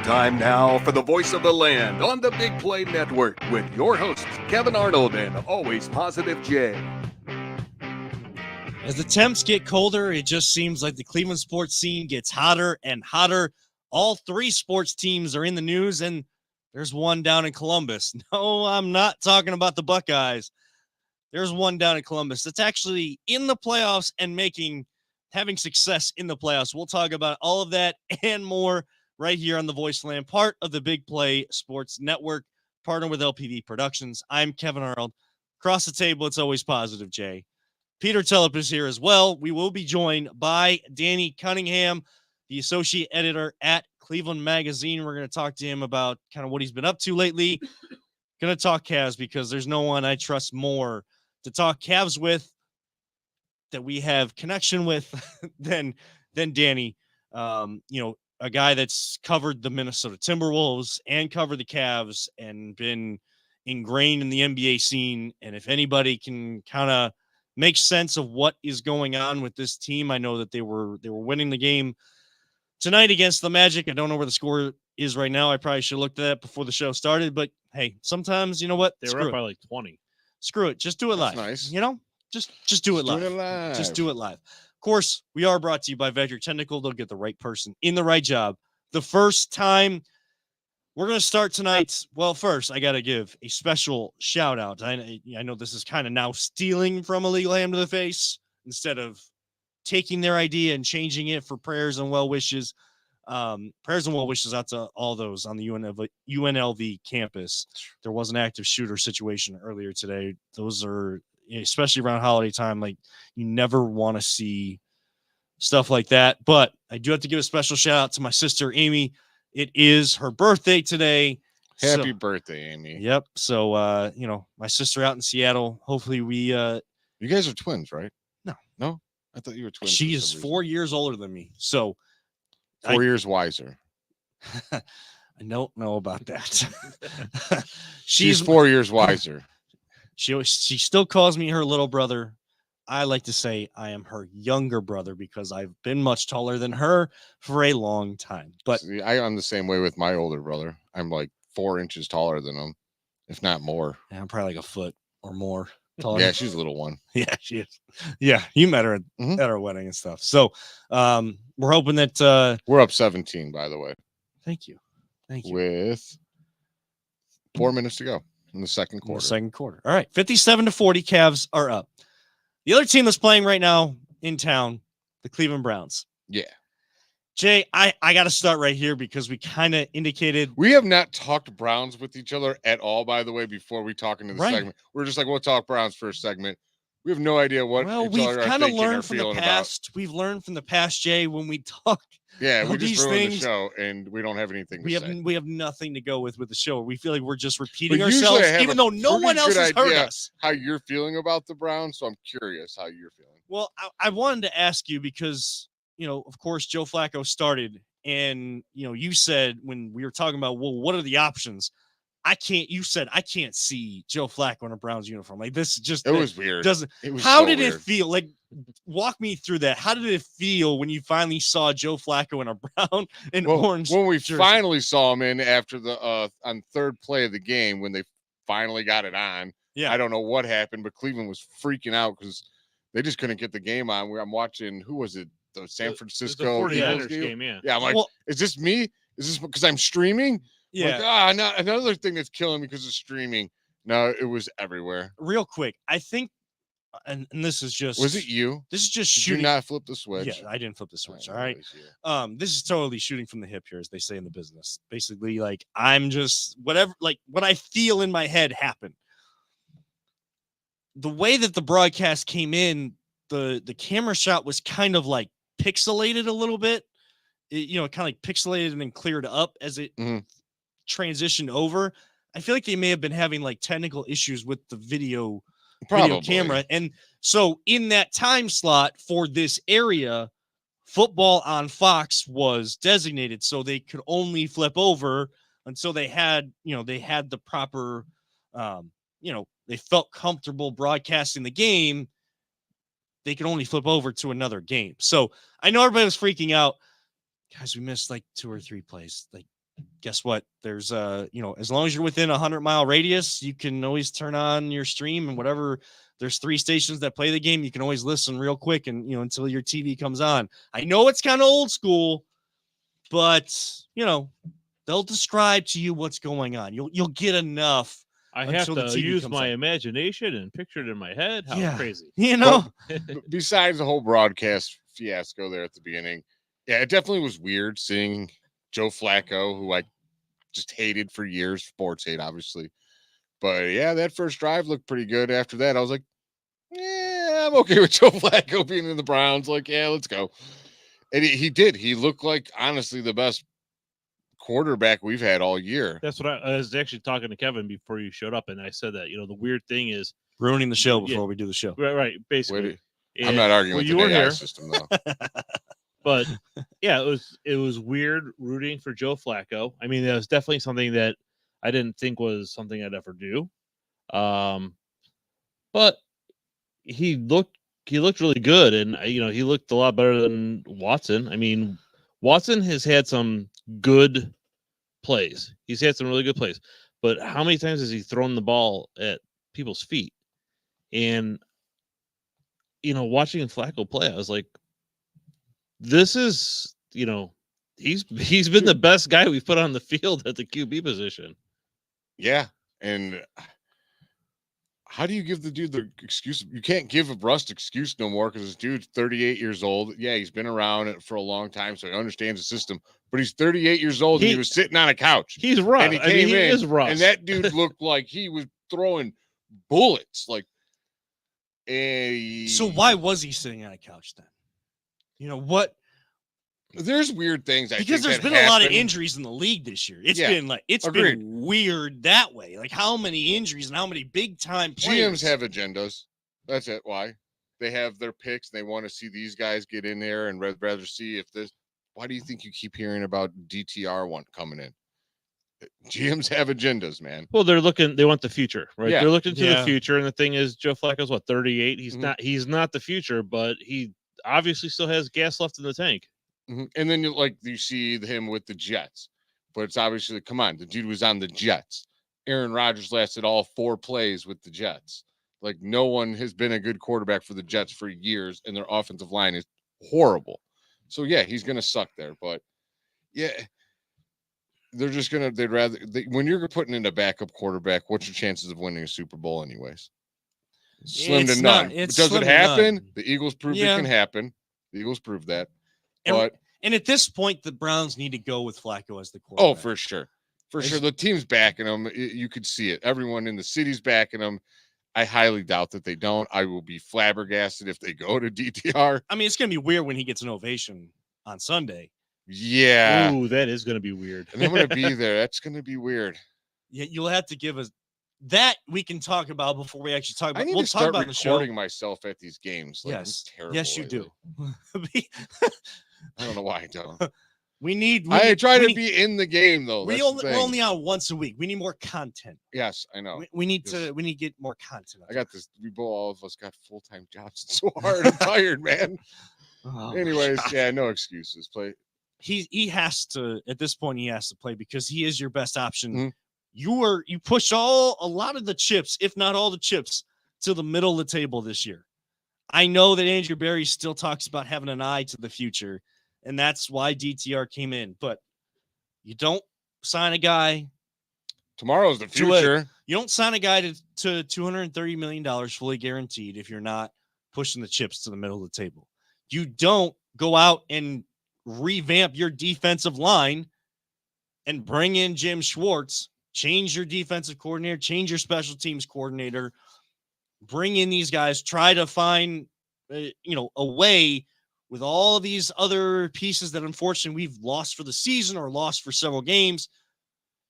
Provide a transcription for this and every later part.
Time now for the voice of the land on the Big Play Network with your hosts, Kevin Arnold and Always Positive Jay. As the temps get colder, it just seems like the Cleveland sports scene gets hotter and hotter. All three sports teams are in the news, and there's one down in Columbus. No, I'm not talking about the Buckeyes. There's one down in Columbus that's actually in the playoffs and having success in the playoffs. We'll talk about all of that and more right here on the Voiceland, part of the Big Play Sports Network, partnered with LPV Productions. I'm Kevin Arnold. Across the table, it's Always Positive Jay. Peter Telep is here as well. We will be joined by Danny Cunningham, the associate editor at Cleveland Magazine. We're going to talk to him about kind of what he's been up to lately. Going to talk Cavs because there's no one I trust more to talk Cavs with that we have connection with than Danny. A guy that's covered the Minnesota Timberwolves and covered the Cavs and been ingrained in the NBA scene. And if anybody can kind of make sense of what is going on with this team, I know that they were winning the game tonight against the Magic. I don't know where the score is right now. I probably should have looked at that before the show started, but hey, sometimes you know what? They were up by like 20. Screw it. Just do it live. Nice. You know, just do it live. Just do it live. Of course, we are brought to you by Vedrick Technical. They'll get the right person in the right job the first time. We're going to start tonight. Well, first, I got to give a special shout out. I know this is kind of now stealing from Illegal Ham to the Face instead of taking their idea and changing it for prayers and well wishes. Prayers and well wishes out to all those on the UNLV campus. There was an active shooter situation earlier today. Those are, especially around holiday time, like you never want to see stuff like that. But I do have to give a special shout out to my sister, Amy. It is her birthday today. Happy birthday, Amy. Yep. So, my sister out in Seattle, hopefully you guys are twins, right? No, I thought you were twins. She is 4 years older than me. So 4 years wiser. I don't know about that. She's 4 years wiser. She still calls me her little brother. I like to say I am her younger brother because I've been much taller than her for a long time. But see, I'm the same way with my older brother. I'm like 4 inches taller than him, if not more. Yeah, I'm probably like a foot or more taller. Yeah, she's a little one. Yeah, she is. Yeah, you met her at our wedding and stuff. So we're hoping that we're up 17, by the way. Thank you. With 4 minutes to go in the second quarter. All right, 57-40, Cavs are up. The other team that's playing right now in town, the Cleveland Browns. Yeah. Jay, I got to start right here because we kind of indicated. We have not talked Browns with each other at all, by the way, before we talk into the segment. We're just like, we'll talk Browns for a segment. We have no idea what. Well, we've kind of learned from the past. We've learned from the past, Jay, when we talk. Yeah, we just ruined the show, and we don't have anything to say. We have nothing to go with the show. We feel like we're just repeating ourselves, even though no one else has heard us. How you're feeling about the Browns, so I'm curious how you're feeling. Well, I wanted to ask you because, of course, Joe Flacco started, and, you said when we were talking about, well, what are the options? You said I can't see Joe Flacco in a Browns uniform. Like this just, it was weird. How did it feel? Like, walk me through that. How did it feel when you finally saw Joe Flacco in a brown and orange? When we jersey? Finally saw him in after the on third play of the game, when they finally got it on. Yeah. I don't know what happened, but Cleveland was freaking out because they just couldn't get the game on. I'm watching, who was it? The San Francisco the 49ers game. Yeah. I'm like, is this me? Is this because I'm streaming? Yeah. Like, another thing that's killing me because of streaming. No, it was everywhere. Real quick, I think, and this is just. Was it you? This is just Did shooting. you not flip the switch? Yeah, I didn't flip the switch. All right. This is totally shooting from the hip here, as they say in the business. Basically, like I'm just whatever, like what I feel in my head happened. The way that the broadcast came in, the camera shot was kind of like pixelated a little bit. It, kind of like pixelated and then cleared up as it transitioned over. I feel like they may have been having like technical issues with the video camera. And so in that time slot for this area, football on Fox was designated. So they could only flip over until they had the proper, they felt comfortable broadcasting the game. They could only flip over to another game. So I know everybody was freaking out. Guys, we missed like 2 or 3 plays. Like, guess what? There's as long as you're within 100-mile radius, you can always turn on your stream and whatever. There's 3 stations that play the game. You can always listen real quick and until your TV comes on. I know it's kind of old school, but they'll describe to you what's going on. You'll get enough. I have to use my imagination and picture it in my head. How crazy. But besides the whole broadcast fiasco there at the beginning, yeah, it definitely was weird seeing Joe Flacco, who I just hated for years, sports hate, obviously. But yeah, that first drive looked pretty good. After that, I was like, yeah, I'm okay with Joe Flacco being in the Browns. Like, yeah, let's go. And he did. He looked like, honestly, the best quarterback we've had all year. That's what I was actually talking to Kevin before you showed up, and I said that the weird thing is ruining the show before we do the show. Right, basically. I'm not arguing with the AI system though. But yeah, it was weird rooting for Joe Flacco. I mean, that was definitely something that I didn't think was something I'd ever do. But he looked really good, and he looked a lot better than Watson. I mean, Watson has had some good plays. He's had some really good plays, but how many times has he thrown the ball at people's feet? And watching Flacco play, I was like, this is he's been the best guy we've put on the field at the QB position. Yeah, and how do you give the dude the excuse? You can't give a Rust excuse no more because this dude's 38 years old. Yeah, he's been around it for a long time, so he understands the system. But he's 38 years old and he was sitting on a couch. He's rough. And he came in, is rough. and that dude looked like he was throwing bullets. Like, so why was he sitting on a couch then? What? There's weird things. Because there's been a lot of injuries in the league this year. It's been weird that way. Like how many injuries and how many big time players. GMs have agendas. That's it. Why? They have their picks. They want to see these guys get in there and rather see if this. Why do you think you keep hearing about DTR one coming in? GMs have agendas, man. Well, they want the future, right? Yeah. They're looking to the future. And the thing is, Joe Flacco's 38. He's not the future, but he obviously still has gas left in the tank. Mm-hmm. And then you see him with the Jets, but it's obviously, come on, the dude was on the Jets. Aaron Rodgers lasted all 4 plays with the Jets. Like no one has been a good quarterback for the Jets for years, and their offensive line is horrible. So yeah, he's gonna suck there. But yeah, they're just gonna. When you're putting in a backup quarterback, what's your chances of winning a Super Bowl, anyways? Slim to none. Does it happen? The Eagles proved it can happen. The Eagles proved that. And at this point, the Browns need to go with Flacco as the quarterback. Oh, for sure. For sure. The team's backing him. You could see it. Everyone in the city's backing him. I highly doubt that they don't. I will be flabbergasted if they go to DTR. I mean, it's going to be weird when he gets an ovation on Sunday. Yeah. Ooh, that is going to be weird. And I'm going to be there. That's going to be weird. Yeah, you'll have to give us that we can talk about before we actually talk about. I need to start recording myself at these games. Like, yes. Yes, you do. I don't know why I don't. I try to be in the game though. We're only on once a week. We need more content. Yes, I know. We need to get more content. I got this. All of us got full-time jobs. It's so hard. I'm tired, man. Anyways, yeah, no excuses. Play. He has to at this point. He has to play because he is your best option. Mm-hmm. You push a lot of the chips, if not all the chips, to the middle of the table this year. I know that Andrew Berry still talks about having an eye to the future, and that's why DTR came in. But you don't sign a guy. Tomorrow's the future. You don't sign a guy to $230 million fully guaranteed if you're not pushing the chips to the middle of the table. You don't go out and revamp your defensive line and bring in Jim Schwartz, change your defensive coordinator, change your special teams coordinator, bring in these guys, try to find, a way with all of these other pieces that unfortunately we've lost for the season or lost for several games.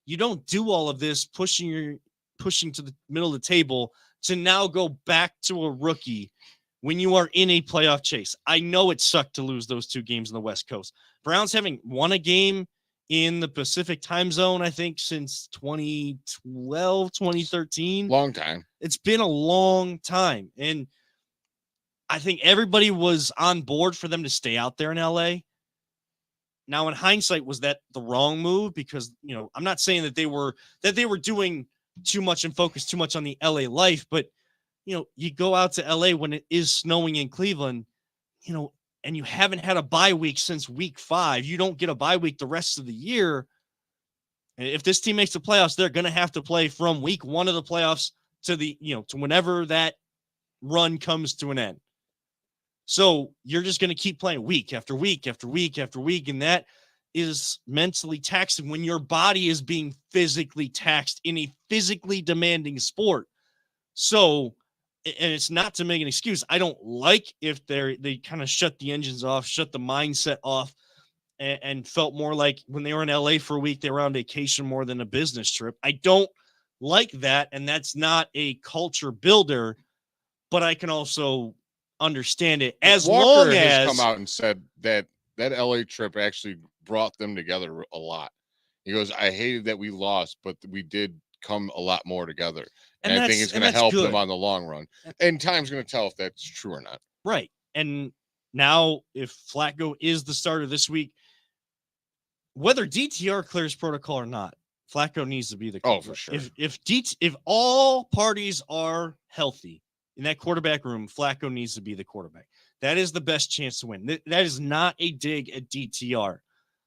You don't do all of this pushing to the middle of the table to now go back to a rookie when you are in a playoff chase. I know it sucked to lose those 2 games in the West Coast. Browns having won a game in the Pacific time zone, I think, since 2012, 2013. Long time. It's been a long time. And I think everybody was on board for them to stay out there in LA. Now, in hindsight, was that the wrong move? Because, I'm not saying that they were doing too much and focused too much on the LA life, but you go out to LA when it is snowing in Cleveland, and you haven't had a bye week since week 5. You don't get a bye week the rest of the year. And if this team makes the playoffs, they're going to have to play from week 1 of the playoffs to to whenever that run comes to an end. So you're just going to keep playing week after week after week after week. And that is mentally taxing when your body is being physically taxed in a physically demanding sport. So, and it's not to make an excuse. I don't like if they kind of shut the engines off, shut the mindset off, and felt more like when they were in LA for a week, they were on vacation more than a business trip. I don't like that. And that's not a culture builder, but I can also understand it as Walker long has as come out and said that LA trip actually brought them together a lot. He goes, I hated that we lost, but we did come a lot more together. And I think it's going to help them on the long run. And time's going to tell if that's true or not. Right. And now if Flacco is the starter this week, whether DTR clears protocol or not, Flacco needs to be the quarterback. Oh, for sure. If all parties are healthy in that quarterback room, Flacco needs to be the quarterback. That is the best chance to win. That is not a dig at DTR.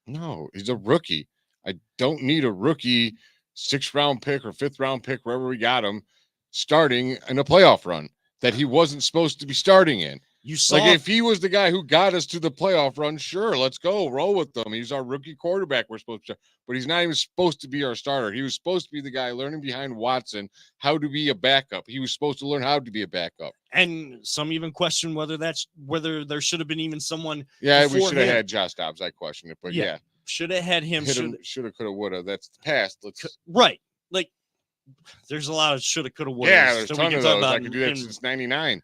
No, he's a rookie. I don't need a rookie 6th round pick or 5th round pick, wherever we got him, starting in a playoff run that he wasn't supposed to be starting in. You saw, like, if he was the guy who got us to the playoff run, sure, let's go roll with them. He's our rookie quarterback. We're supposed to, but he's not even supposed to be our starter. He was supposed to be the guy learning behind Watson how to be a backup. He was supposed to learn how to be a backup. And some even question whether there should have been even someone. Yeah, we should have had Josh Dobbs. I question it, but yeah. Should have had him. Should have, could have, would have. That's the past. Right. Like, there's a lot of should have, could have, would have. Yeah, there's a ton of those. I could do that since 99.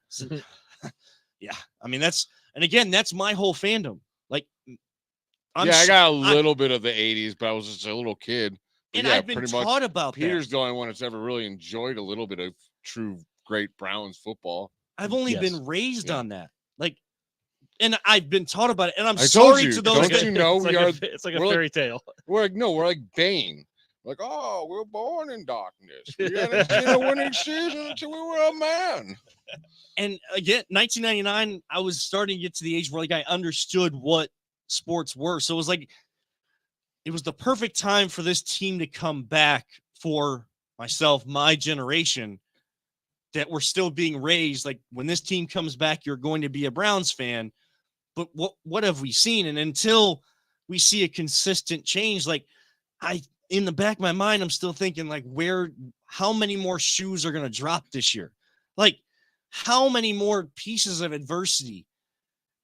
Yeah. I mean, that's my whole fandom. Like, I got a little bit of the 80s, but I was just a little kid. But and I've been taught about Peter's the only one that's ever really enjoyed a little bit of true great Browns football. I've only been raised on that. Like, and I've been taught about it. And I'm sorry to those. Don't you know it's like a fairy tale. We're like Bane. Like, oh, we're born in darkness. We hadn't seen a winning season until we were a man. And again, 1999, I was starting to get to the age where like I understood what sports were. So it was like, it was the perfect time for this team to come back for myself, my generation, that we're still being raised. Like, when this team comes back, you're going to be a Browns fan. But what have we seen? And until we see a consistent change, like, in the back of my mind, I'm still thinking, like, how many more shoes are going to drop this year? Like, how many more pieces of adversity,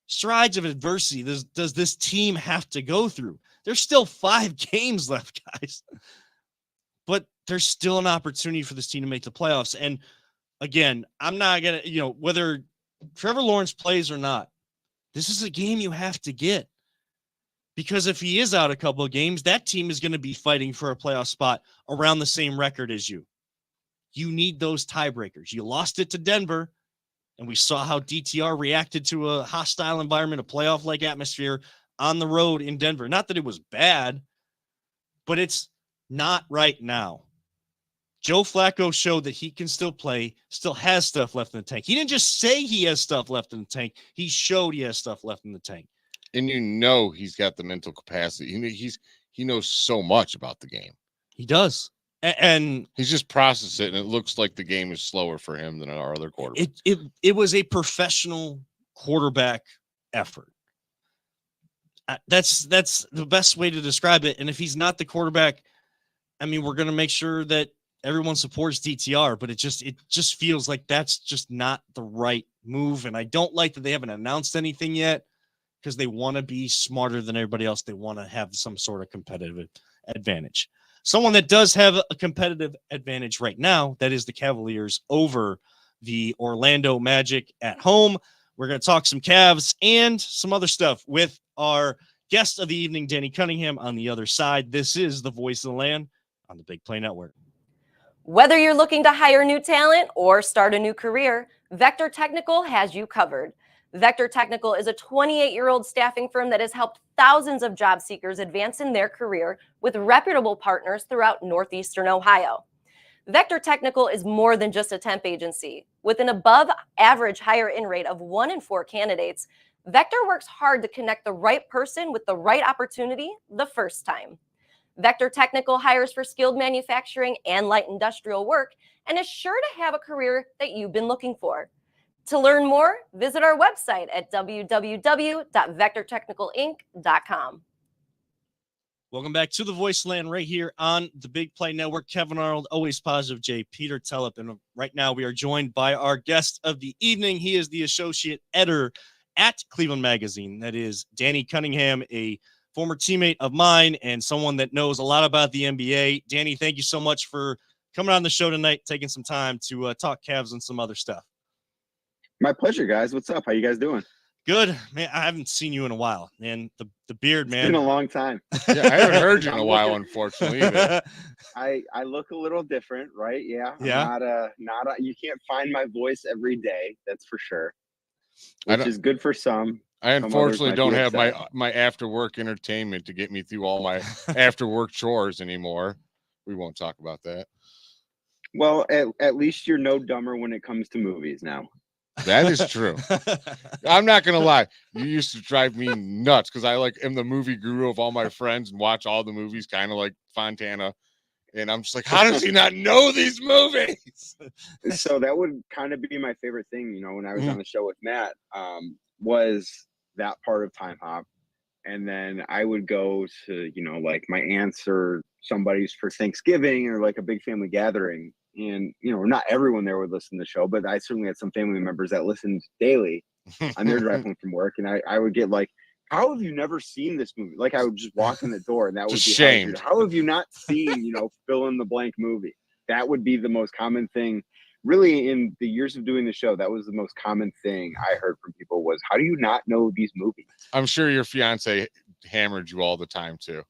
strides of adversity does this team have to go through? There's still 5 games left, guys. But there's still an opportunity for this team to make the playoffs. And again, I'm not going to, whether Trevor Lawrence plays or not, this is a game you have to get. Because if he is out a couple of games, that team is going to be fighting for a playoff spot around the same record as you. You need those tiebreakers. You lost it to Denver, and we saw how DTR reacted to a hostile environment, a playoff-like atmosphere on the road in Denver. Not that it was bad, but it's not right now. Joe Flacco showed that he can still play, still has stuff left in the tank. He didn't just say he has stuff left in the tank. He showed he has stuff left in the tank. And he's got the mental capacity. He knows so much about the game. He does. And he's just processed it, and it looks like the game is slower for him than our other quarterback. It was a professional quarterback effort. That's the best way to describe it. And if he's not the quarterback, I mean, we're going to make sure that everyone supports DTR, but it just feels like that's just not the right move. And I don't like that they haven't announced anything yet, because they want to be smarter than everybody else. They want to have some sort of competitive advantage. Someone that does have a competitive advantage right now, that is the Cavaliers over the Orlando Magic at home. We're going to talk some Cavs and some other stuff with our guest of the evening, Danny Cunningham, on the other side. This is the Voice of the Land on the Big Play Network. Whether you're looking to hire new talent or start a new career, Vector Technical has you covered. Vector Technical is a 28-year-old staffing firm that has helped thousands of job seekers advance in their career with reputable partners throughout Northeastern Ohio. Vector Technical is more than just a temp agency. With an above-average hire-in rate of 1 in 4 candidates, Vector works hard to connect the right person with the right opportunity the first time. Vector Technical hires for skilled manufacturing and light industrial work and is sure to have a career that you've been looking for. To learn more, visit our website at www.vectortechnicalinc.com. Welcome back to the Voiceland right here on the Big Play Network. Kevin Arnold, always positive J. Peter Tellep. And right now we are joined by our guest of the evening. He is the associate editor at Cleveland Magazine. That is Danny Cunningham, a former teammate of mine and someone that knows a lot about the NBA. Danny, thank you so much for coming on the show tonight, taking some time to talk Cavs and some other stuff. My pleasure, guys. What's up? How you guys doing? Good, man. I haven't seen you in a while, man. The beard, man. It's been a long time. Yeah, I haven't heard you in a while, unfortunately. Either. I look a little different, right? Yeah. Yeah. I'm not a. You can't find my voice every day. That's for sure. Which is good for some. I unfortunately don't have upset. my after work entertainment to get me through all my after work chores anymore. We won't talk about that. Well, at least you're no dumber when it comes to movies now. That is true. I'm not gonna lie. You used to drive me nuts because I am the movie guru of all my friends and watch all the movies, kind of like Fontana. And I'm just like, how does he not know these movies? So that would kind of be my favorite thing, when I was on the show with Matt, was that part of Time Hop. And then I would go to, like my aunts or somebody's for Thanksgiving or like a big family gathering. And, not everyone there would listen to the show, but I certainly had some family members that listened daily on their drive home from work. And I would get like, how have you never seen this movie? Like I would just walk in the door and that would be shamed. How have you not seen, fill in the blank movie? That would be the most common thing. Really, in the years of doing the show, that was the most common thing I heard from people was, how do you not know these movies? I'm sure your fiance hammered you all the time too.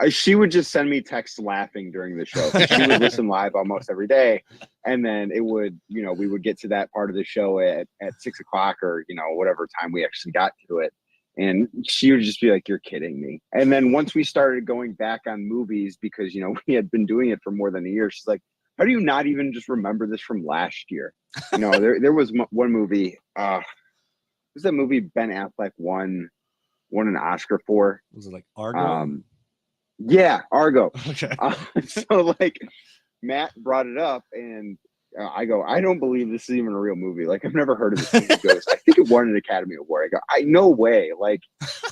She would just send me texts laughing during the show. She would listen live almost every day. And then it would, we would get to that part of the show at 6 o'clock or, whatever time we actually got to it. And she would just be like, you're kidding me. And then once we started going back on movies, because, we had been doing it for more than a year, she's like, how do you not even just remember this from last year? There was one movie, was that movie Ben Affleck won an Oscar for? Was it like Argo? Yeah, Argo. Okay. So like Matt brought it up and I go, I don't believe this is even a real movie. Like I've never heard of this movie. He goes, I think it won an Academy Award. I go, no way. Like,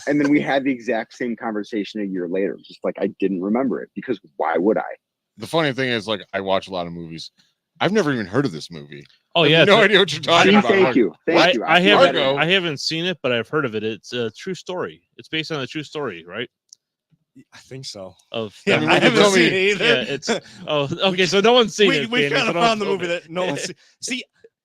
and then we had the exact same conversation a year later. Just like I didn't remember it because why would I? The funny thing is, I watch a lot of movies. I've never even heard of this movie. Oh I yeah, have no idea what you're talking about. Thank you. I Argo. haven't seen it, but I've heard of it. It's a true story. It's based on a true story, right? I think so. Of Yeah, I haven't seen it either. Yeah, it's okay. So no one's seen it. We Danny, kind of so found the movie that no one's seen.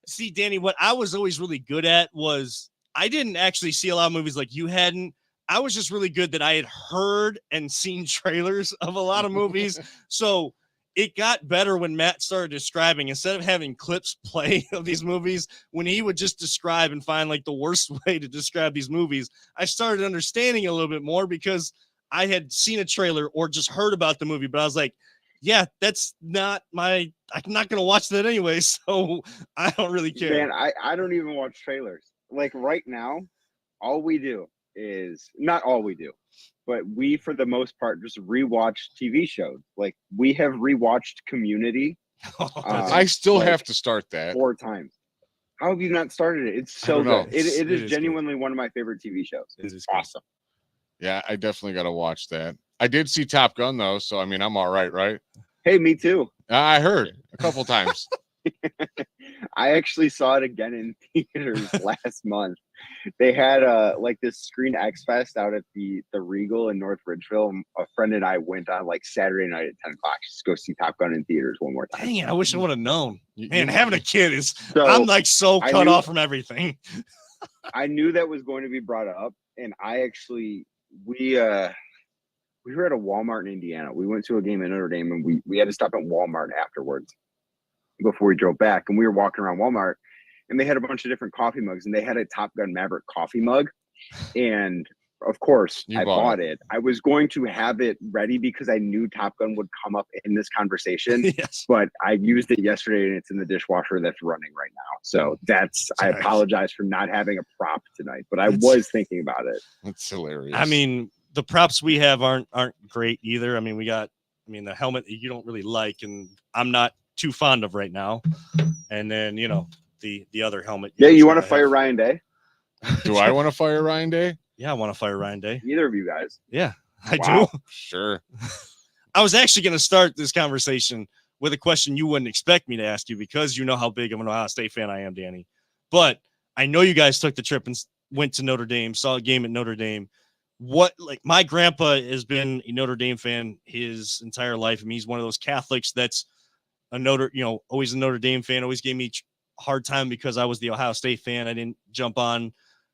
See, Danny, what I was always really good at was I didn't actually see a lot of movies like you hadn't. I was just really good that I had heard and seen trailers of a lot of movies. So it got better when Matt started describing, instead of having clips play of these movies, when he would just describe and find like the worst way to describe these movies, I started understanding a little bit more because I had seen a trailer or just heard about the movie, but I was like, yeah, that's not I'm not going to watch that anyway. So I don't really care. Man, I don't even watch trailers. Like right now, all we do is not all we do, but we, for the most part, just rewatch TV shows. Like we have rewatched Community. I still have to start that 4 times. How have you not started it? It's so good. It is genuinely good. one of my favorite TV shows. It's awesome. Yeah, I definitely got to watch that. I did see Top Gun though, so I mean, I'm all right, right? Hey, me too. I heard a couple times. I actually saw it again in theaters last month. They had like this Screen X Fest out at the Regal in North Ridgeville. A friend and I went on like Saturday night at 10 o'clock just to go see Top Gun in theaters one more time. Dang it, I wish I would have known. Man, having a kid is I'm like so I cut knew- off from everything. I knew that was going to be brought up, and I actually we were at a Walmart in Indiana. We went to a game in Notre Dame, and we had to stop at Walmart afterwards before we drove back. And we were walking around Walmart, and they had a bunch of different coffee mugs, and they had a Top Gun Maverick coffee mug, and of course, You I bought bought it. I was going to have it ready because I knew Top Gun would come up in this conversation, Yes. but I used it yesterday and it's in the dishwasher that's running right now. So I Sorry. apologize for not having a prop tonight, but I That's- was thinking about it. That's hilarious. I mean, the props we have aren't great either. I mean, the helmet that you don't really like, and I'm not too fond of right now. And then, the other helmet. Yeah, you want to guys fire have. Ryan Day? do I want to fire Ryan Day? Yeah, I want to fire Ryan Day. Neither of you guys. Yeah, I Wow. do. Sure. I was actually going to start this conversation with a question you wouldn't expect me to ask you because you know how big of an Ohio State fan I am, Danny. But I know you guys took the trip and went to Notre Dame, saw a game at Notre Dame. My grandpa has been a Notre Dame fan his entire life. I mean, he's one of those Catholics that's always a Notre Dame fan, always gave me a hard time because I was the Ohio State fan. I didn't jump on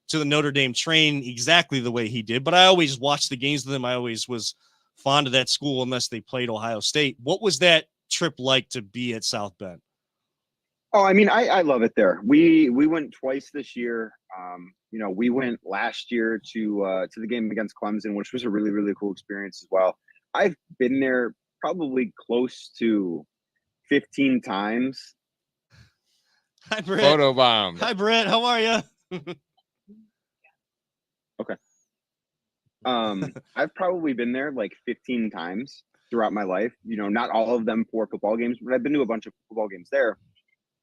to the Notre Dame train exactly the way he did, but I always watched the games with them. I always was fond of that school unless they played Ohio State. What was that trip like to be at South Bend? Oh, I mean, I love it there. We went twice this year. We went last year to the game against Clemson, which was a really, really cool experience as well. I've been there probably close to 15 times. Hi, Brett. Photo bomb. Hi, Brett. How are you? Okay. I've probably been there like 15 times throughout my life. Not all of them for football games, but I've been to a bunch of football games there.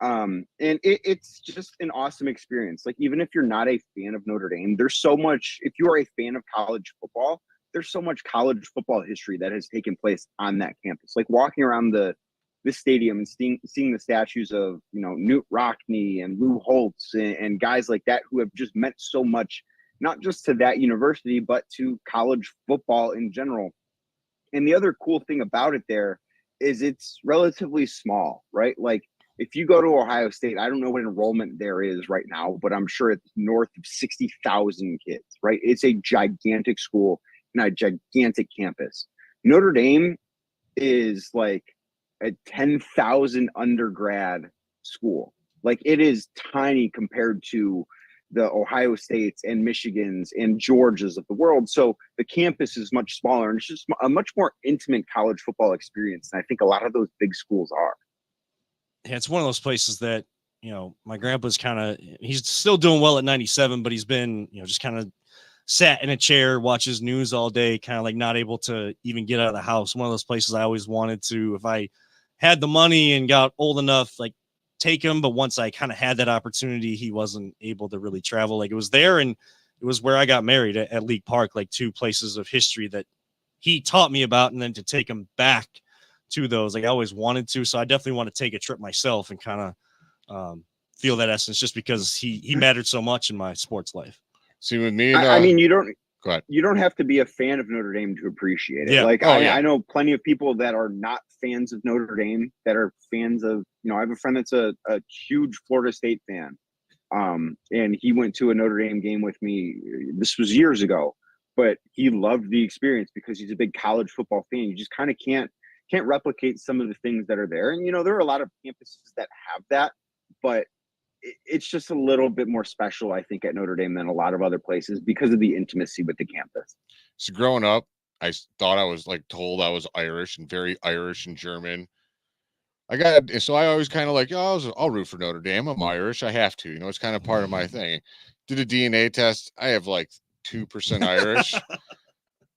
And it's just an awesome experience. Like, even if you're not a fan of Notre Dame, there's so much, if you are a fan of college football, there's so much college football history that has taken place on that campus. Like, walking around the stadium and seeing the statues of, Newt Rockne and Lou Holtz and guys like that who have just meant so much, not just to that university, but to college football in general. And the other cool thing about it there is it's relatively small, right? Like, if you go to Ohio State, I don't know what enrollment there is right now, but I'm sure it's north of 60,000 kids, right? It's a gigantic school and a gigantic campus. Notre Dame is like a 10,000 undergrad school. Like, it is tiny compared to the Ohio States and Michigans and Georgias of the world. So the campus is much smaller, and it's just a much more intimate college football experience than I think a lot of those big schools are. Yeah, it's one of those places that, my grandpa's he's still doing well at 97, but he's been, just kind of sat in a chair, watches news all day, kind of like not able to even get out of the house. One of those places I always wanted to, if I had the money and got old enough, like, take him. But once I kind of had that opportunity, he wasn't able to really travel. Like, it was there, and it was where I got married at League Park, like two places of history that he taught me about, and then to take him back to those, like, I always wanted to. So I definitely want to take a trip myself and kind of feel that essence, just because he mattered so much in my sports life. See, with me, and, I mean, you don't go ahead. You don't have to be a fan of Notre Dame to appreciate it. Yeah. Like, yeah. I know plenty of people that are not fans of Notre Dame that are fans of, I have a friend that's a huge Florida State fan. And he went to a Notre Dame game with me. This was years ago, but he loved the experience because he's a big college football fan. You just kind of can't replicate some of the things that are there. And, there are a lot of campuses that have that, but it's just a little bit more special, I think, at Notre Dame than a lot of other places because of the intimacy with the campus. So growing up, I thought I was told I was Irish and very Irish and German. So I always kind of like, I'll root for Notre Dame. I'm Irish. I have to, it's kind of part of my thing. Did a DNA test. I have 2% Irish.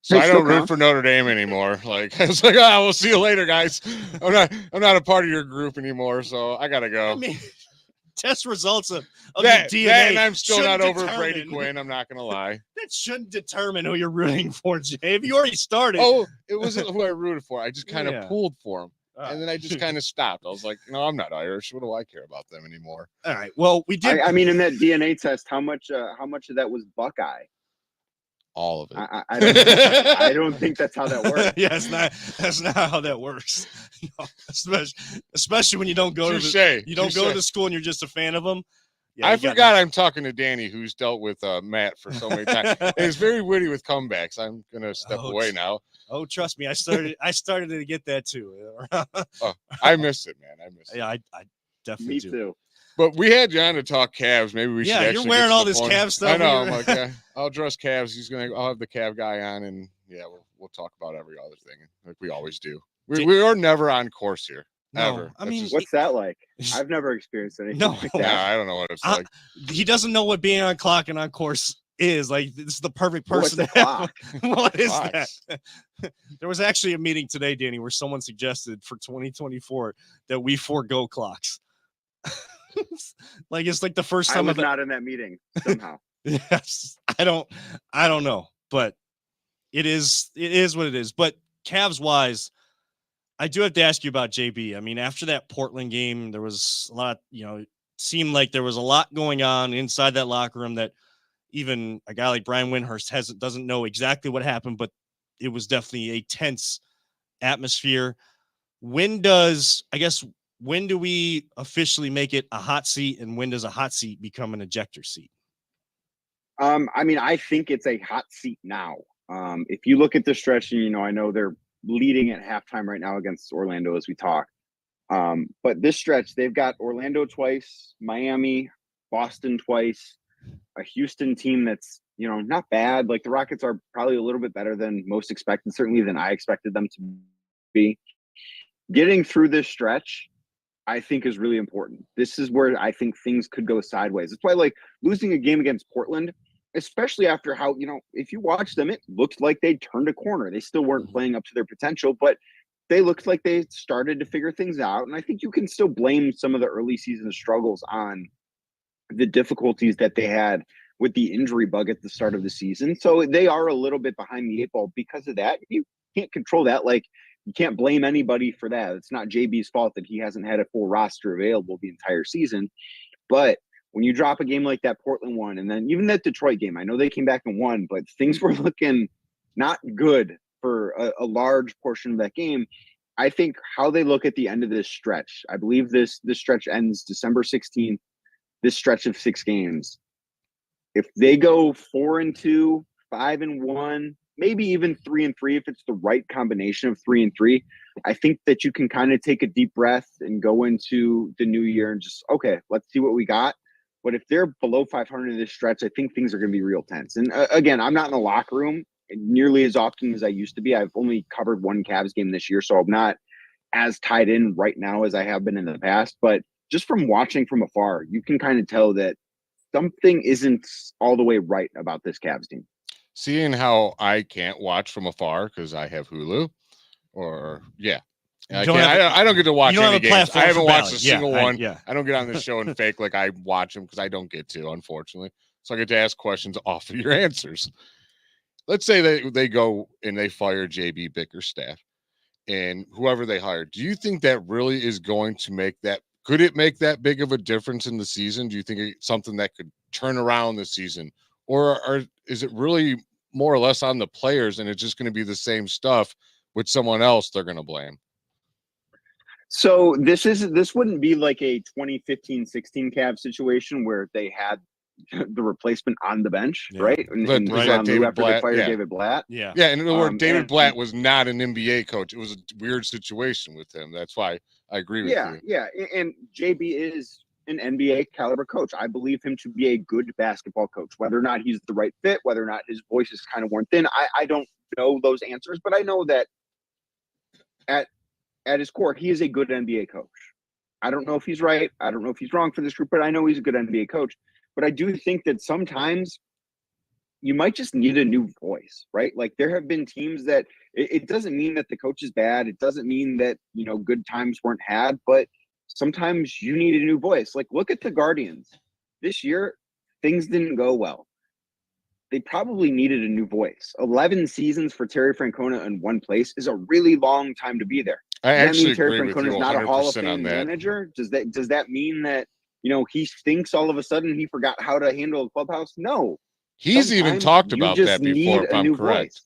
So I don't root for Notre Dame anymore. Like, I was like, we'll see you later, guys. I'm not a part of your group anymore. So I gotta go. I mean, test results of that, your DNA. That, and I'm still not over determine. Brady Quinn. I'm not gonna lie. That shouldn't determine who you're rooting for, Jay. If you already started. Oh, it wasn't who I rooted for. I just kind of pulled for him. And then I just kind of stopped. I was like, I'm not Irish. What do I care about them anymore? All right. Well, we did. I mean, in that DNA test, how much of that was Buckeye? All of it. I don't think that's how that works. Yeah, that's not how that works. Especially when you don't go to the school and you're just a fan of them. Yeah, I forgot I'm talking to Danny, who's dealt with Matt for so many times. And he's very witty with comebacks. I'm gonna step away now. Oh, trust me, I started to get that too. I miss it, man. I miss it. Yeah, I definitely Me do. too. But we had you on to talk Cavs. Maybe we should. Yeah, actually you're wearing get to all the this point. Cavs stuff. I know. I'm like, yeah, I'll address Cavs. I'll have the Cav guy on, and yeah, we'll talk about every other thing like we always do. We are never on course here. No, ever. I That's mean, just- What's that like? I've never experienced anything No. like yeah, that. I don't know what it's I- like. he doesn't know what being on clock and on course is. Like, this is the perfect What's person a to have. clock? What is Clocks. that? There was actually a meeting today, Danny, where someone suggested for 2024 that we forego clocks. Like, it's like the first I time was not in that meeting somehow. Yes, I don't know, but it is what it is. But Cavs wise, I do have to ask you about JB. I mean, after that Portland game, there was a lot, it seemed like there was a lot going on inside that locker room that even a guy like Brian Windhorst doesn't know exactly what happened, but it was definitely a tense atmosphere. When do we officially make it a hot seat, and when does a hot seat become an ejector seat? I mean, I think it's a hot seat now. If you look at the stretch, and I know they're leading at halftime right now against Orlando as we talk. But this stretch, they've got Orlando twice, Miami, Boston twice, a Houston team that's, not bad. Like the Rockets are probably a little bit better than most expected, certainly than I expected them to be. Getting through this stretch, I think, is really important. This is where I think things could go sideways. It's why, like, losing a game against Portland, especially after how, if you watch them, it looked like they turned a corner. They still weren't playing up to their potential, but they looked like they started to figure things out. And I think you can still blame some of the early season struggles on the difficulties that they had with the injury bug at the start of the season. So they are a little bit behind the eight ball because of that. You can't control that. Like, you can't blame anybody for that. It's not JB's fault that he hasn't had a full roster available the entire season. But when you drop a game like that Portland one, and then even that Detroit game, I know they came back and won, but things were looking not good for a large portion of that game. I think how they look at the end of this stretch, I believe this stretch ends December 16th, this stretch of 6 games. If they go 4-2, 5-1, maybe even 3-3, if it's the right combination of 3 and 3, I think that you can kind of take a deep breath and go into the new year and just, okay, let's see what we got. But if they're below 500 in this stretch, I think things are going to be real tense. And again, I'm not in the locker room nearly as often as I used to be. I've only covered one Cavs game this year, so I'm not as tied in right now as I have been in the past. But just from watching from afar, you can kind of tell that something isn't all the way right about this Cavs team. Seeing how I can't watch from afar because I have Hulu, or I don't get to watch any games. I haven't watched a single one. I don't get on this show and fake like I watch them because I don't get to, unfortunately. So I get to ask questions off of your answers. Let's say they go and they fire JB Bickerstaff and whoever they hire. Do you think that really is going to make that? Could it make that big of a difference in the season? Do you think it's something that could turn around the season, or is it really more or less on the players and it's just going to be the same stuff with someone else they're going to blame? So this wouldn't be like a 2015-16 Cavs situation where they had the replacement on the bench, right? And David Blatt, David Blatt. Yeah. In other words, David Blatt was not an NBA coach. It was a weird situation with him. That's why I agree with you. Yeah. And JB is an NBA caliber coach. I believe him to be a good basketball coach. Whether or not he's the right fit, whether or not his voice is kind of worn thin, I don't know those answers, but I know that at his core, he is a good NBA coach. I don't know if he's right. I don't know if he's wrong for this group, but I know he's a good NBA coach. But I do think that sometimes you might just need a new voice, right? Like there have been teams that it doesn't mean that the coach is bad. It doesn't mean that, good times weren't had, but sometimes you need a new voice. Like look at the Guardians. This year, things didn't go well. They probably needed a new voice. 11 seasons for Terry Francona in one place is a really long time to be there. I actually Terry agree with you 100% Francona is not a Hall of Fame on that. manager. Does that mean that he thinks all of a sudden he forgot how to handle a clubhouse? No. He's even talked about that before, if I'm correct.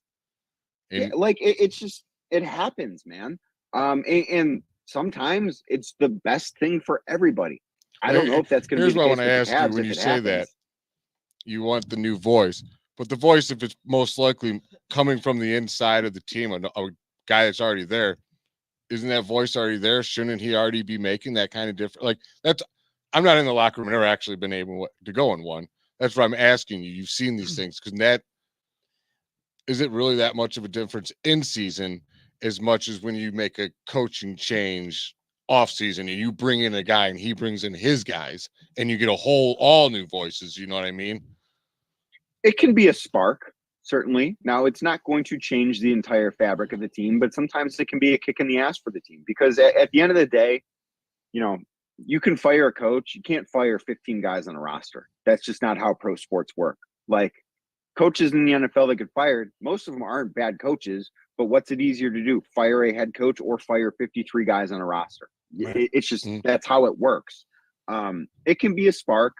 Yeah, like it happens, man. And sometimes it's the best thing for everybody. I don't know if that's going to be the case. Here's what I want to ask you when you say that. You want the new voice, but the voice, if it's most likely coming from the inside of the team, a guy that's already there, isn't that voice already there? Shouldn't he already be making that kind of difference? Like I'm not in the locker room. I've never actually been able to go in one. That's why I'm asking you. You've seen these things because is it really that much of a difference in season as much as when you make a coaching change off season and you bring in a guy and he brings in his guys and you get all new voices? You know what I mean? It can be a spark, certainly. Now, it's not going to change the entire fabric of the team, but sometimes it can be a kick in the ass for the team because at the end of the day, you can fire a coach. You can't fire 15 guys on a roster. That's just not how pro sports work. Like, coaches in the NFL that get fired, most of them aren't bad coaches, but what's it easier to do? Fire a head coach or fire 53 guys on a roster? Right. It's just that's how it works. It can be a spark.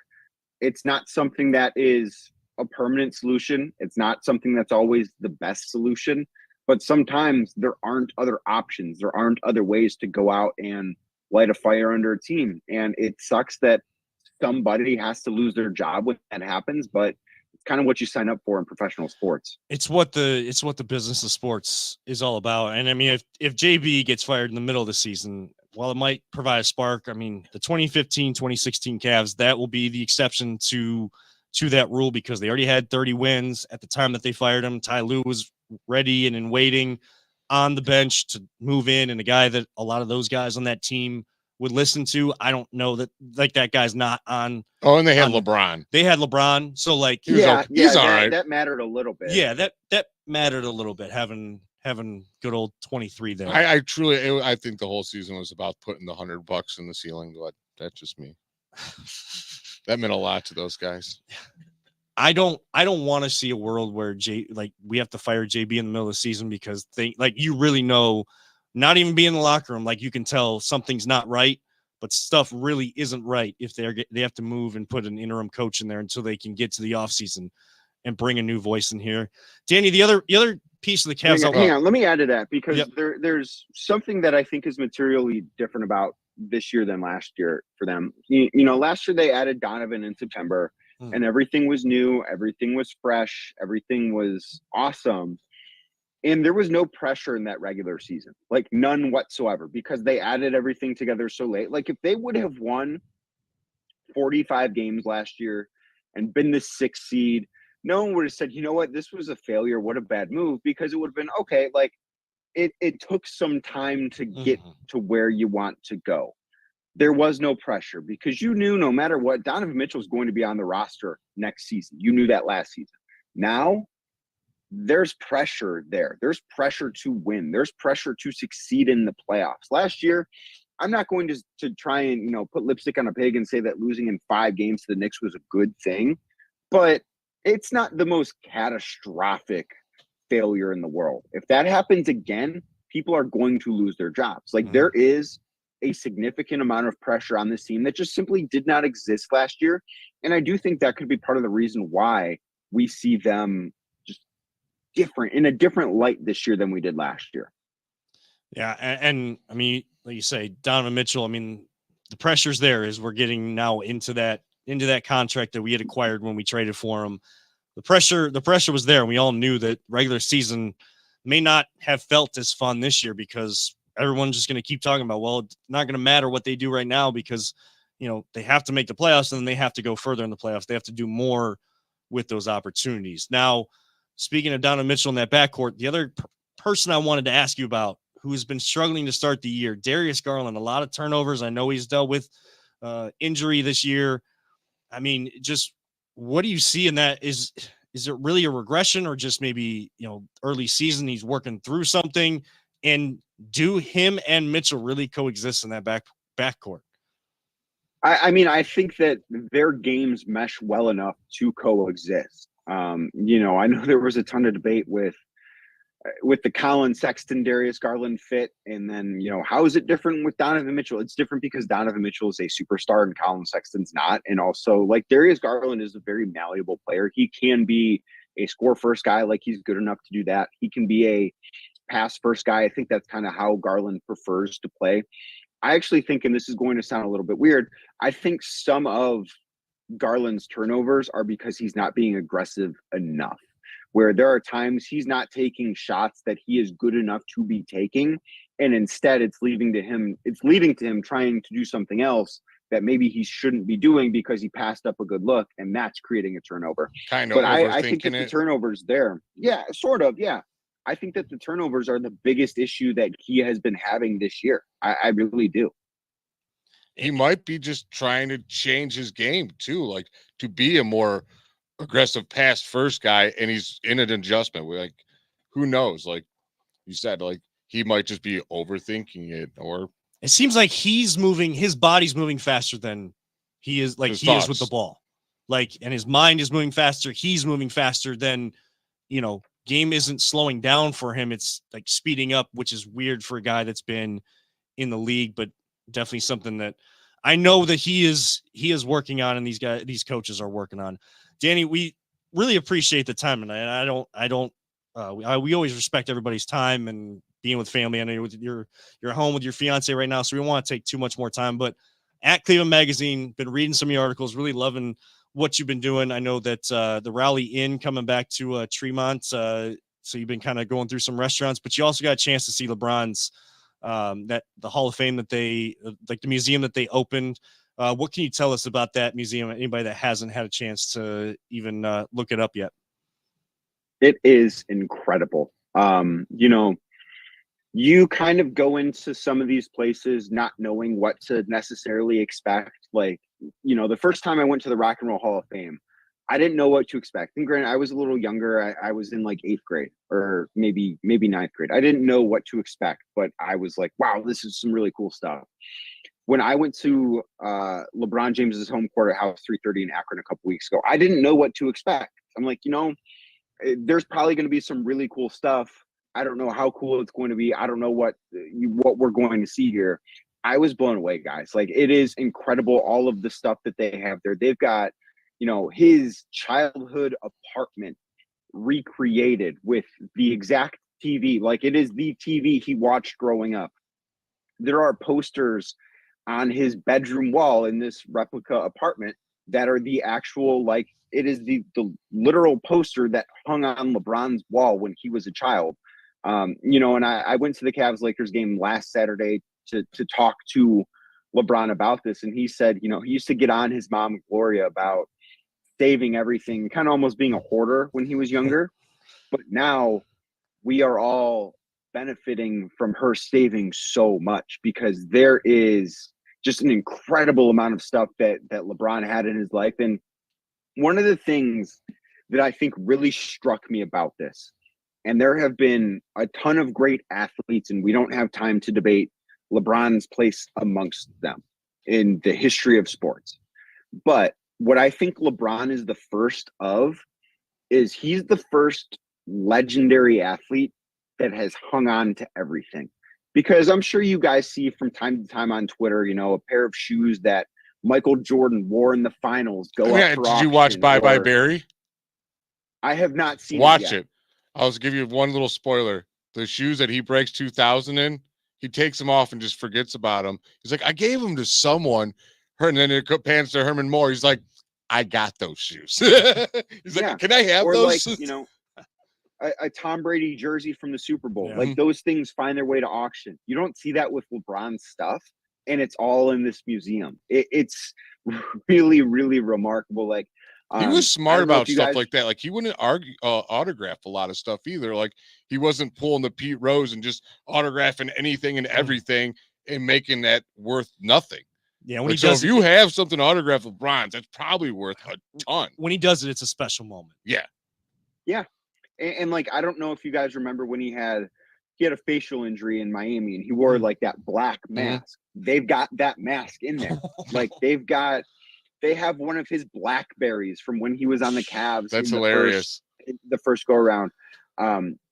It's not something that is a permanent solution. It's not something that's always the best solution, but sometimes there aren't other options. There aren't other ways to go out and light a fire under a team. And it sucks that somebody has to lose their job when that happens, but it's kind of what you sign up for in professional sports. It's what the business of sports is all about. And I mean, if JB gets fired in the middle of the season, while it might provide a spark, I mean, the 2015, 2016 Cavs, that will be the exception to that rule because they already had 30 wins at the time that they fired him. Ty Lue was ready and in waiting on the bench to move in, and a guy that a lot of those guys on that team would listen to. I don't know that that guy's not on. Oh, and they had LeBron. They had LeBron. So like, he's all right. That mattered a little bit. Yeah, that mattered a little bit. Having good old 23 there. I truly, I think the whole season was about putting the $100 in the ceiling, but that's just me. That meant a lot to those guys. I don't want to see a world where we have to fire JB in the middle of the season because you really know, not even being in the locker room, like you can tell something's not right, but stuff really isn't right if they have to move and put an interim coach in there until they can get to the offseason and bring a new voice in here. Danny, the other piece of the Cavs. Hang on, let me add to that because there's something that I think is materially different about this year than last year for them. Last year they added Donovan in September and everything was new, everything was fresh, everything was awesome. And there was no pressure in that regular season, like none whatsoever, because they added everything together so late. Like if they would have won 45 games last year and been the 6th seed, no one would have said, you know what, this was a failure. What a bad move, because it would have been okay. Like it took some time to get to where you want to go. There was no pressure because you knew no matter what, Donovan Mitchell was going to be on the roster next season. You knew that last season. Now there's pressure there. There's pressure to win. There's pressure to succeed in the playoffs. Last year, I'm not going to try and, put lipstick on a pig and say that losing in 5 games to the Knicks was a good thing, but it's not the most catastrophic failure in the world. If that happens again, people are going to lose their jobs. Like there is a significant amount of pressure on this team that just simply did not exist last year. And I do think that could be part of the reason why we see them just different, in a different light this year than we did last year. Yeah. And I mean, like you say, Donovan Mitchell, I mean, the pressure's there as we're getting now into that contract that we had acquired when we traded for him. The pressure was there. And we all knew that regular season may not have felt as fun this year because everyone's just going to keep talking about, well, it's not going to matter what they do right now because, they have to make the playoffs and then they have to go further in the playoffs. They have to do more with those opportunities. Now, speaking of Donovan Mitchell in that backcourt, the other person I wanted to ask you about who has been struggling to start the year, Darius Garland, a lot of turnovers. I know he's dealt with injury this year. I mean, just what do you see in that? Is it really a regression or just maybe, early season, he's working through something? And do him and Mitchell really coexist in that backcourt? I mean, I think that their games mesh well enough to coexist. I know there was a ton of debate with the Colin Sexton, Darius Garland fit. And then, how is it different with Donovan Mitchell? It's different because Donovan Mitchell is a superstar and Colin Sexton's not. And also, like, Darius Garland is a very malleable player. He can be a score first guy. Like, he's good enough to do that. He can be a pass first guy. I think that's kind of how Garland prefers to play. I actually think, and this is going to sound a little bit weird, I think some of Garland's turnovers are because he's not being aggressive enough, where there are times he's not taking shots that he is good enough to be taking. And instead it's leading to him trying to do something else that maybe he shouldn't be doing because he passed up a good look, and that's creating a turnover. Kind of But I think that overthinking the it. turnovers there, yeah, sort of, yeah. I think that the turnovers are the biggest issue that he has been having this year. I really do. He might be just trying to change his game too, like to be a more aggressive pass first guy, and he's in an adjustment. We're like, who knows? Like you said, like he might just be overthinking it, or It seems like he's moving, his body's moving faster than he is, like His he is with the thoughts. ball. Like, and his mind is moving faster. He's moving faster than, game isn't slowing down for him. It's like speeding up, which is weird for a guy that's been in the league, but definitely something that I know that he is working on, and these coaches are working on. Danny, we really appreciate the time, and we always respect everybody's time and being with family. I know you're home with your fiance right now, so we don't want to take too much more time, but at Cleveland Magazine, been reading some of your articles, really loving what you've been doing. I know that the Raleigh Inn coming back to Tremont, so you've been kind of going through some restaurants, but you also got a chance to see LeBron's that the Hall of Fame that they like, the museum that they opened. What can you tell us about that museum? Anybody that hasn't had a chance to even look it up yet? It is incredible. You kind of go into some of these places not knowing what to necessarily expect. Like, the first time I went to the Rock and Roll Hall of Fame, I didn't know what to expect. And granted, I was a little younger. I was in like 8th grade or maybe 9th grade. I didn't know what to expect, but I was like, wow, this is some really cool stuff. When I went to LeBron James's home court at House 330 in Akron a couple weeks ago, I didn't know what to expect. I'm like, there's probably going to be some really cool stuff. I don't know how cool it's going to be. I don't know what we're going to see here. I was blown away, guys. Like, it is incredible, all of the stuff that they have there. They've got, his childhood apartment recreated with the exact TV. Like, it is the TV he watched growing up. There are posters on his bedroom wall in this replica apartment that are the actual, like, it is the literal poster that hung on LeBron's wall when he was a child. And I went to the Cavs Lakers game last Saturday to talk to LeBron about this. And he said, he used to get on his mom, Gloria, about saving everything, kind of almost being a hoarder when he was younger. But now we are all benefiting from her saving so much, because there is just an incredible amount of stuff that LeBron had in his life. And one of the things that I think really struck me about this, and there have been a ton of great athletes, and we don't have time to debate LeBron's place amongst them in the history of sports. But what I think LeBron is the first of is he's the first legendary athlete that has hung on to everything. Because I'm sure you guys see from time to time on Twitter, a pair of shoes that Michael Jordan wore in the finals go up for Did you watch auction, Bye Bye or- Barry? I have not seen Watch it yet. it. I'll just give you one little spoiler. The shoes that he breaks 2,000 in, he takes them off and just forgets about them. He's like, I gave them to someone. And then it pans to Herman Moore. He's like, I got those shoes. He's Yeah. like, can I have Or those? like, a Tom Brady jersey from the Super Bowl. Yeah. Like, those things find their way to auction. You don't see that with LeBron's stuff, and it's all in this museum. It's really, really remarkable. Like, He was I smart don't know about if you stuff guys- like that. Like, he wouldn't autograph a lot of stuff either. Like, he wasn't pulling the Pete Rose and just autographing anything and everything and making that worth nothing. Yeah, when Like, he so does if you have something autographed with LeBron's, that's probably worth a ton. when he does it, it's a special moment. Yeah. And like, I don't know if you guys remember when he had a facial injury in Miami, and he wore like that black mask. They've got that mask in there. Like, they have one of his Blackberries from when he was on the Cavs. That's in hilarious. The first go around.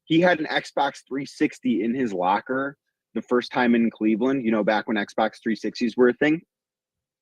He had an Xbox 360 in his locker the first time in Cleveland, back when Xbox 360s were a thing.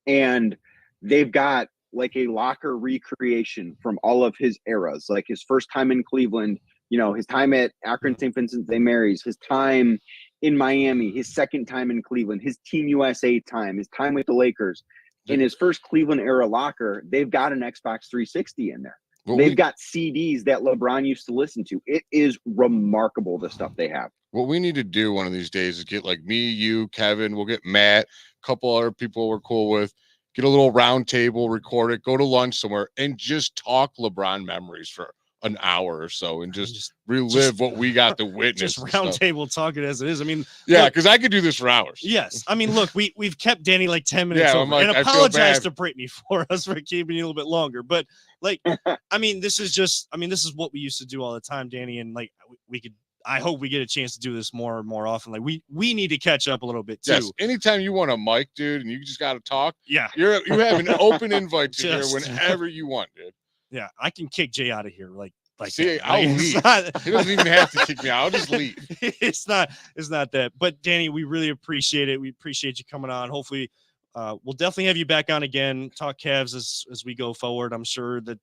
And they've got like a locker recreation from all of his eras, like his first time in Cleveland, his time at Akron St. Vincent de Mary's, his time in Miami, his second time in Cleveland, his Team USA time, his time with the Lakers. In his first Cleveland era locker, they've got an Xbox 360 in there. They've got CDs that LeBron used to listen to. It is remarkable, the stuff they have. What we need to do one of these days is get like me, you, Kevin, we'll get Matt, a couple other people we're cool with, get a little round table, record it, go to lunch somewhere, and just talk LeBron memories for an hour or so, and just relive what we got to witness. Just round table talking as it is. I mean, yeah, look, because I could do this for hours. yes. I mean, look, we've kept Danny like 10 minutes Yeah, over, I'm like, and I feel apologize bad. to Brittany for us for keeping you a little bit longer. But like, I mean, this is what we used to do all the time, Danny, and like we could. I hope we get a chance to do this more and more often. Like we need to catch up a little bit too. Yes, anytime you want a mic, dude, and you just got to talk, Yeah, you have an open invite to here Just- whenever you want, dude. yeah, I can kick Jay out of here. Like See, that. I'll Like, it's leave. not- He doesn't even have to kick me out. I'll just leave. It's not that. But Danny, we really appreciate it. We appreciate you coming on. Hopefully, we'll definitely have you back on again. Talk Cavs as we go forward. I'm sure that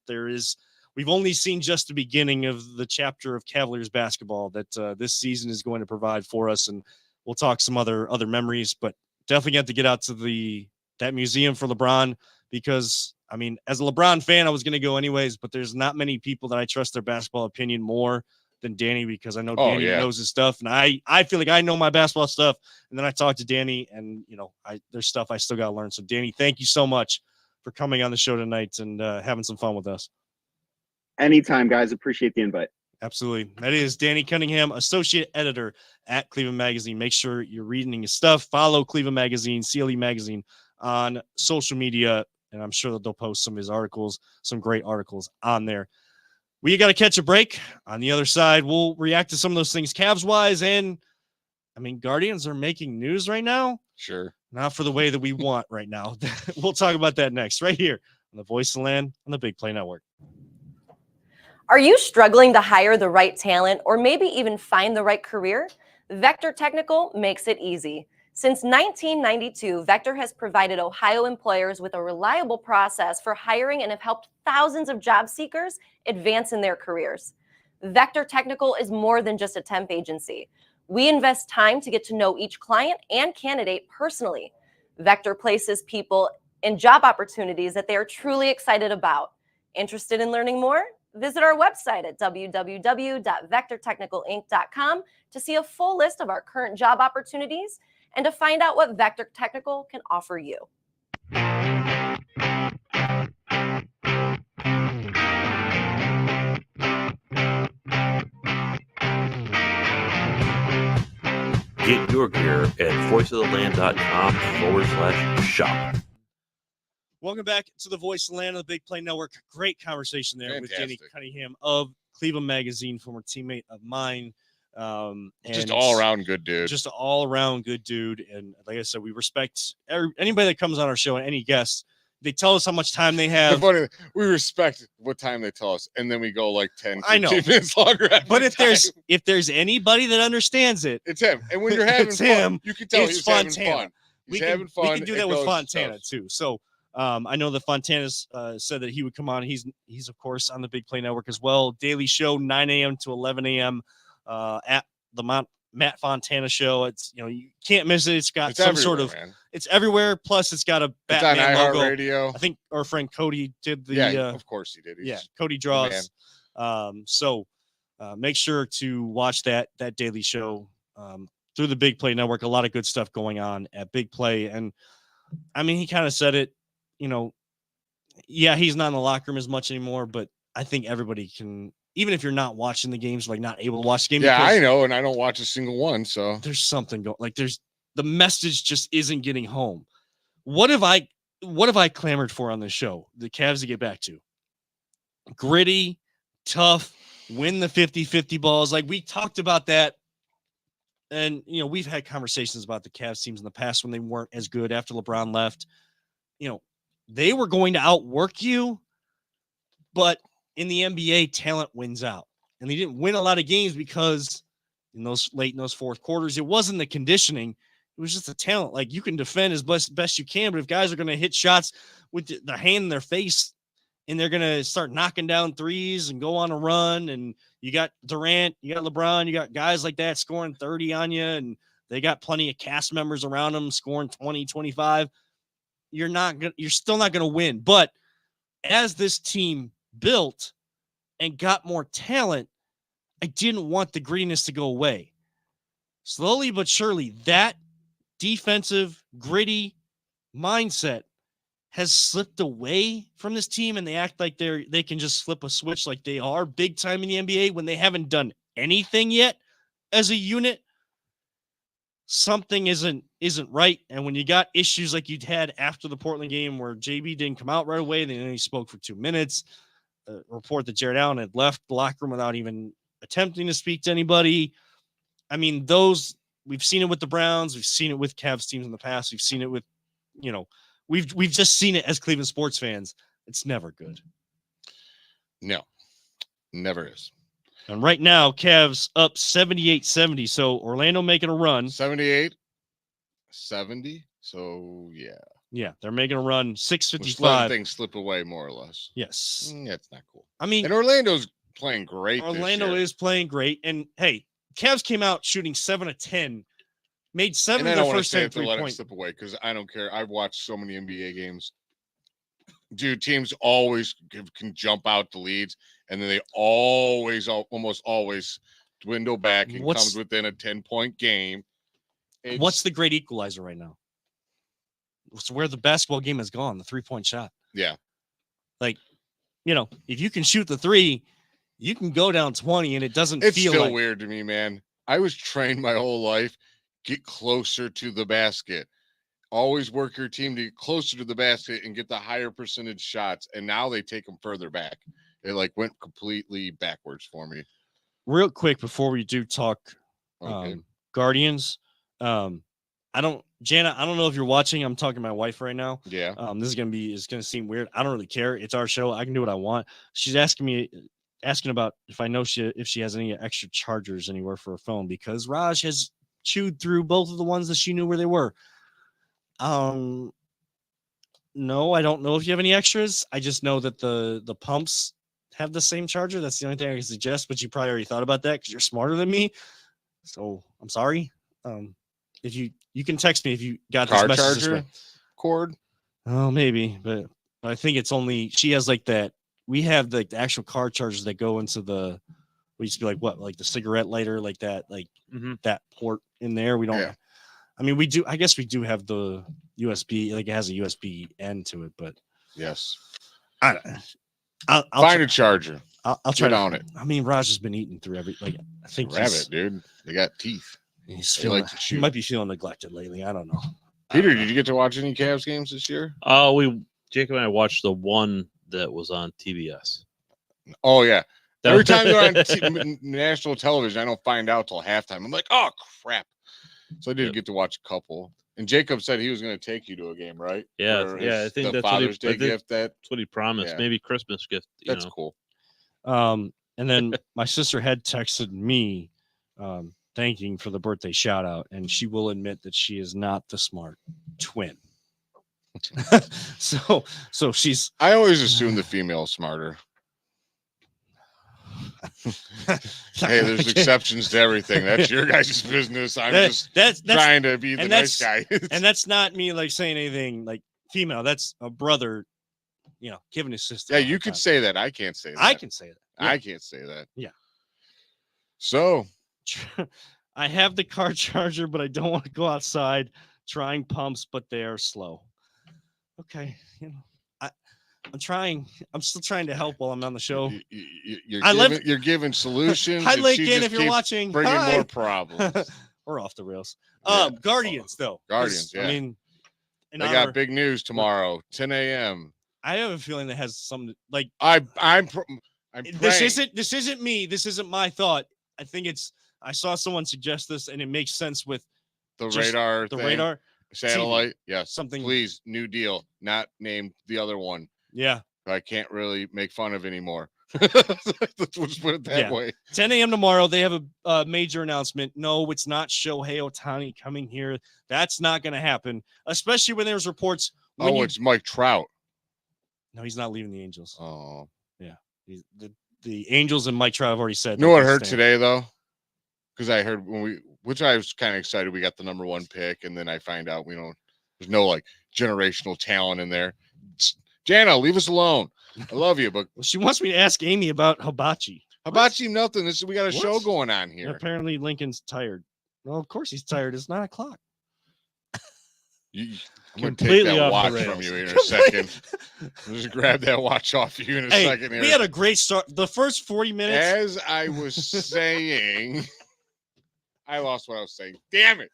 we've only seen just the beginning of the chapter of Cavaliers basketball that this season is going to provide for us, and we'll talk some other memories. But definitely got to get out to that museum for LeBron, because I mean, as a LeBron fan, I was going to go anyways, but there's not many people that I trust their basketball opinion more than Danny, because I know Danny knows his stuff, and I feel like I know my basketball stuff. And then I talk to Danny, and there's stuff I still got to learn. So Danny, thank you so much for coming on the show tonight and having some fun with us. Anytime, guys. Appreciate the invite. Absolutely. That is Danny Cunningham, associate editor at Cleveland Magazine. Make sure you're reading his stuff. Follow Cleveland Magazine, CLE Magazine on social media, and I'm sure that they'll post some of his articles, some great articles on there. We got to catch a break. On the other side, we'll react to some of those things Cavs-wise, and I mean, Guardians are making news right now. Sure. Not for the way that we want right now. We'll talk about that next, right here on the Voice of the Land on the Big Play Network. Are you struggling to hire the right talent or maybe even find the right career? Vector Technical makes it easy. Since 1992, Vector has provided Ohio employers with a reliable process for hiring and have helped thousands of job seekers advance in their careers. Vector Technical is more than just a temp agency. We invest time to get to know each client and candidate personally. Vector places people in job opportunities that they are truly excited about. Interested in learning more? Visit our website at www.vectortechnicalinc.com to see a full list of our current job opportunities and to find out what Vector Technical can offer you. Get your gear at voiceoftheland.com/shop. Welcome back to the Voice of the Land of the Big Play Network. Great conversation there with Danny Fantastic. Cunningham of Cleveland Magazine, former teammate of mine. And Just all around good dude. Just all around good dude. And like I said, we respect anybody that comes on our show and any guests. They tell us how much time they have. We respect what time they tell us, and then we go like 10, I know. 15 minutes longer. But if time. there's anybody that understands it, It's him. And when you're having It's fun, him. you can tell It's he's having Fontana. fun. He's having fun. We can do It that with goes Fontana tough. too. So I know that Fontana's said that he would come on. He's of course on the Big Play Network as well. Daily show 9 a.m. to 11 a.m. At the Matt Fontana show. It's you can't miss it. It's got some sort of man. it's everywhere. Plus it's got a It's on Batman logo. iHeartRadio. I think our friend Cody did the Of course he did. Cody draws. So make sure to watch that daily show through the Big Play Network. A lot of good stuff going on at Big Play. And I mean, he kind of said it, yeah, he's not in the locker room as much anymore, but I think everybody can, even if you're not watching the games, like not able to watch the game. Yeah, I know. And I don't watch a single one. So there's something going, like the message just isn't getting home. What have I clamored for on this show? The Cavs to get back to gritty, tough, win the 50-50 balls. Like we talked about that. And, we've had conversations about the Cavs teams in the past when they weren't as good after LeBron left. They were going to outwork you, but in the NBA, talent wins out. And they didn't win a lot of games because in those fourth quarters, it wasn't the conditioning. It was just the talent. Like you can defend as best you can, but if guys are going to hit shots with their hand in their face and they're going to start knocking down threes and go on a run, and you got Durant, you got LeBron, you got guys like that scoring 30 on you, and they got plenty of cast members around them scoring 20, 25. You're still not going to win. But as this team built and got more talent, I didn't want the grittiness to go away. Slowly but surely, that defensive, gritty mindset has slipped away from this team, and they act like they can just flip a switch like they are big time in the NBA when they haven't done anything yet as a unit. Something isn't right. And when you got issues like you'd had after the Portland game where JB didn't come out right away, then he spoke for 2 minutes. Report that Jared Allen had left the locker room without even attempting to speak to anybody. I mean, we've seen it with the Browns, we've seen it with Cavs teams in the past, we've seen it with, we've just seen it as Cleveland sports fans. It's never good. No, never is. And right now, Cavs up 78-70. So Orlando making a run. 78, 70. So, yeah. Yeah, they're making a run. Letting 6:55. things slip away, more or less. Yes. That's not cool. I mean, and Orlando's playing great. Orlando is playing great. And, hey, Cavs came out shooting 7 of 10. Made 7 of their first 10 3-point. Slip away because I don't care. I've watched so many NBA games. Dude, teams always can jump out the leads, and then they almost always dwindle back and comes within a 10-point game. What's the great equalizer right now? It's where the basketball game has gone, the 3-point shot. Yeah. Like, if you can shoot the 3, you can go down 20, and it doesn't it's feel still like weird to me, man. I was trained my whole life, get closer to the basket. Always work your team to get closer to the basket and get the higher percentage shots. And now they take them further back. It went completely backwards for me. Real quick before we do talk Okay. Guardians. Jana, I don't know if you're watching. I'm talking to my wife right now. Yeah. This is gonna seem weird. I don't really care. It's our show. I can do what I want. She's asking about if I know if she has any extra chargers anywhere for her phone, because Raj has chewed through both of the ones that she knew where they were. No, I don't know if you have any extras. I just know that the pumps have the same charger. That's the only thing I can suggest, but you probably already thought about that because you're smarter than me. So I'm sorry. If you can text me if you got car this message charger cord. Oh, maybe, but I think it's only she has like that. We have the actual car chargers that go into we used to be like the cigarette lighter, like that, that port in there. We don't. Yeah. I mean, we do. I guess we do have the USB. Like it has a USB end to it, but yes. I'll find a charger. I'll try on it. I mean, Raj has been eating through I think rabbit, dude. They got teeth. He might be feeling neglected lately. I don't know. Peter, did you get to watch any Cavs games this year? Jacob and I watched the one that was on TBS. Oh yeah. Every time they're on national television, I don't find out till halftime. I'm like, oh crap. So I did get to watch a couple. And Jacob said he was going to take you to a game, right? Yeah, I think that's Father's Day gift. That's what he promised. Yeah. Maybe Christmas gift. That's cool. And then my sister had texted me, thanking for the birthday shout out, and she will admit that she is not the smart twin. so she's. I always assume the female is smarter. Hey, there's exceptions to everything. That's your guys' business. I'm just trying to be the nice guy. And that's not me saying anything female. That's a brother, giving his sister. Yeah, you could say that. I can't say that. I can say that. Yeah. I can't say that. Yeah. So I have the car charger, but I don't want to go outside trying pumps, but they are slow. Okay. I'm trying. I'm still trying to help while I'm on the show. You're giving solutions. Hi, Lincoln, if you're watching. Bringing more problems. We're off the rails. Yeah. Guardians, though. Guardians, yeah. I mean, they got big news tomorrow, 10 a.m. I have a feeling that has some I'm this isn't me. This isn't my thought. I think I saw someone suggest this, and it makes sense with the radar. The radar. Satellite. TV. Yes. Something. Please, new deal. Not named the other one. Yeah. I can't really make fun of anymore. Let's put it that way. 10 a.m. tomorrow. They have a major announcement. No, it's not Shohei Ohtani coming here. That's not going to happen, especially when there's reports. It's Mike Trout. No, he's not leaving the Angels. Oh. Yeah. The Angels and Mike Trout have already said. You know what hurt today, though? Because I heard which I was kind of excited. We got the number 1 pick, and then I find out there's no generational talent in there. Jana, leave us alone. I love you, but she wants me to ask Amy about Hibachi. Hibachi, nothing. We got a show going on here. And apparently, Lincoln's tired. Well, of course he's tired. It's 9:00. I'm going to take Completely that off the watch from rails. you in a second. I'll just grab that watch off you in a Hey, second here. we had a great start. The first 40 minutes. As I was saying, I lost what I was saying. Damn it.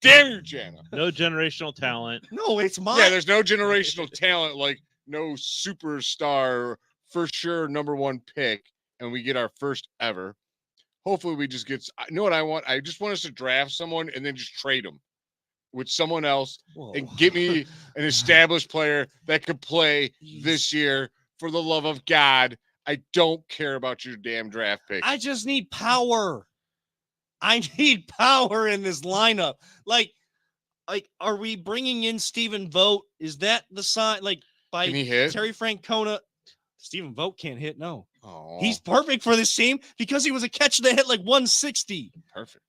Damn you, Jana. No generational talent. No, it's mine. Yeah, there's no generational talent, like no superstar, for sure, number one pick, and we get our first ever. Hopefully, we just get. You know what I want? I just want us to draft someone and then just trade them with someone else and get me an established player that could play this year. For the love of God, I don't care about your damn draft pick. I just need power. I need power in this lineup. Like, are we bringing in Stephen Vogt? Is that the sign? Like, by Can he hit? Terry Francona? Stephen Vogt can't hit. No, Oh, he's perfect for this team because he was a catcher that hit like 160. perfect.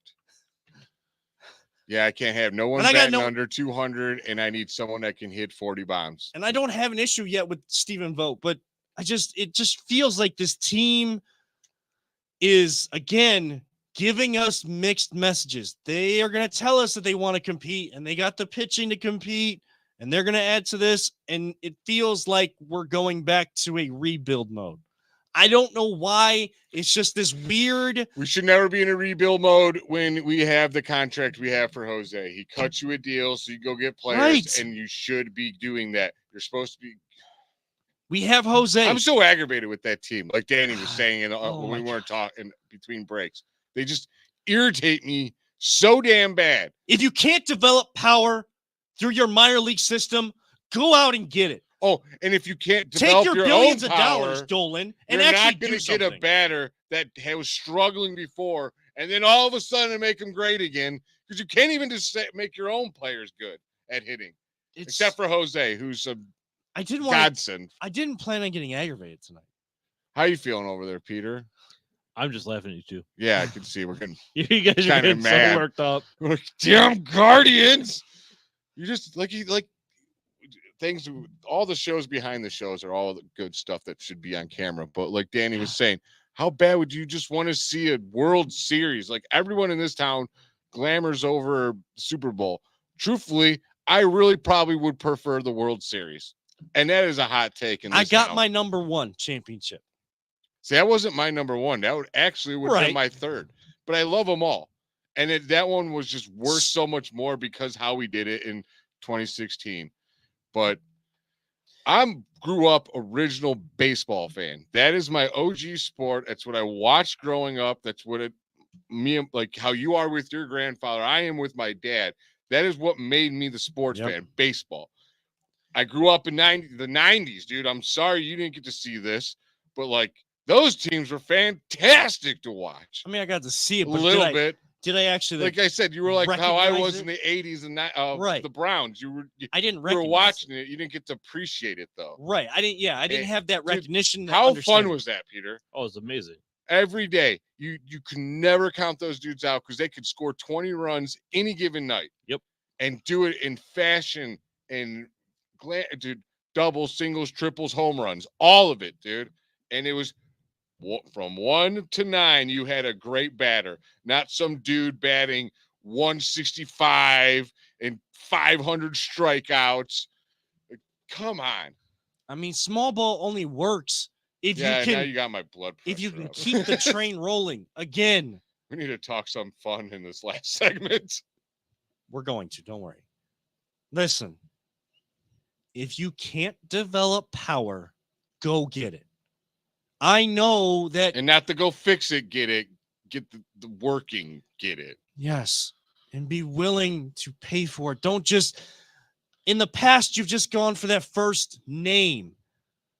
Yeah, I can't have no one And I got batting no- under 200, and I need someone that can hit 40 bombs. And I don't have an issue yet with Stephen Vogt, but it just feels like this team is, again, giving us mixed messages. They are going to tell us that they want to compete, and they got the pitching to compete, and they're going to add to this, and it feels like we're going back to a rebuild mode. I don't know why. It's just this weird. We should never be in a rebuild mode when we have the contract we have for Jose. He cuts you a deal so you go get players, Right. and you should be doing that. You're supposed to be. We have Jose. I'm so aggravated with that team. Like Danny was saying Oh when my we weren't talking between breaks. They just irritate me so damn bad. If you can't develop power through your minor league system, go out and get it. Oh, and if you can't Take develop your your billions own of power, dollars, Dolan, and you're actually not going do to get a something. batter that was struggling before, and then all of a sudden make him great again because you can't even just make your own players good at hitting, except for Jose, who's a I didn't want. godsend. I didn't plan on getting aggravated tonight. How you feeling over there, Peter? I'm just laughing at you two. Yeah, I can see we're getting You guys are Kinda getting so mad. worked up. damn Guardians. You just like things. All the shows behind the shows are all the good stuff that should be on camera. But like Danny was saying, how bad would you just want to see a World Series? Like everyone in this town glamours over Super Bowl. Truthfully, I really probably would prefer the World Series, and that is a hot take. In this I got town. my number one championship. See, that wasn't my number one. That would have been Right. my third. But I love them all. And that one was just worth so much more because how we did it in 2016. But I grew up original baseball fan. That is my OG sport. That's what I watched growing up. That's what like how you are with your grandfather. I am with my dad. That is what made me the sports fan, baseball. I grew up in the 90s, dude. I'm sorry you didn't get to see this, but like those teams were fantastic to watch. I mean, I got to see it, A but little bit. Did I actually Like I said, you were like how I recognize was it? in the 80s and Right. the Browns. You I didn't were recognize watching it. You didn't get to appreciate it though. Right. I didn't. Yeah, I didn't have that dude, recognition. that How fun understanding. was that, Peter? Oh, it's amazing. Every day, you can never count those dudes out because they could score 20 runs any given night. Yep. And do it in fashion and dude, doubles, singles, triples, home runs, all of it, dude. And it was from 1 to 9, you had a great batter, not some dude batting 165 and 500 strikeouts. Come on. I mean, small ball only works if Yeah, you can. now you got my blood pressure. If you can up. keep the train rolling again. We need to talk some fun in this last segment. We're going to. Don't worry. Listen. If you can't develop power, go get it. I know that. And not to go fix it, get the working, get it. Yes. And be willing to pay for it. Don't just. In the past, you've just gone for that first name.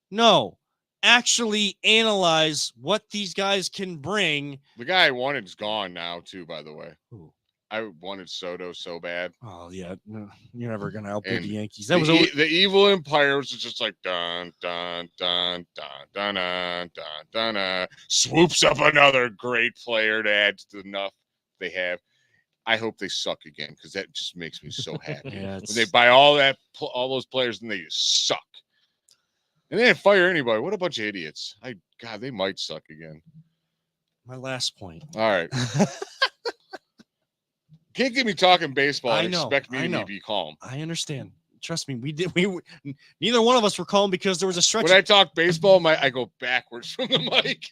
No. Actually analyze what these guys can bring. The guy I wanted is gone now, too, by the way. Ooh. I wanted Soto so bad. Oh, yeah. No, you're never going to outbid And the Yankees. That was the evil empire was just like dun dun dun dun dun dun dun dun dun. Swoops up another great player to add to the enough they have. I hope they suck again because that just makes me so happy. Yeah, When they buy all those players and they just suck. And they didn't fire anybody. What a bunch of idiots. God, they might suck again. my last point. All right. Can't get me talking baseball I and know, expect me I to know. be calm. I understand. Trust me, neither one of us were calm because there was a stretch. When I talk baseball, I go backwards from the mic.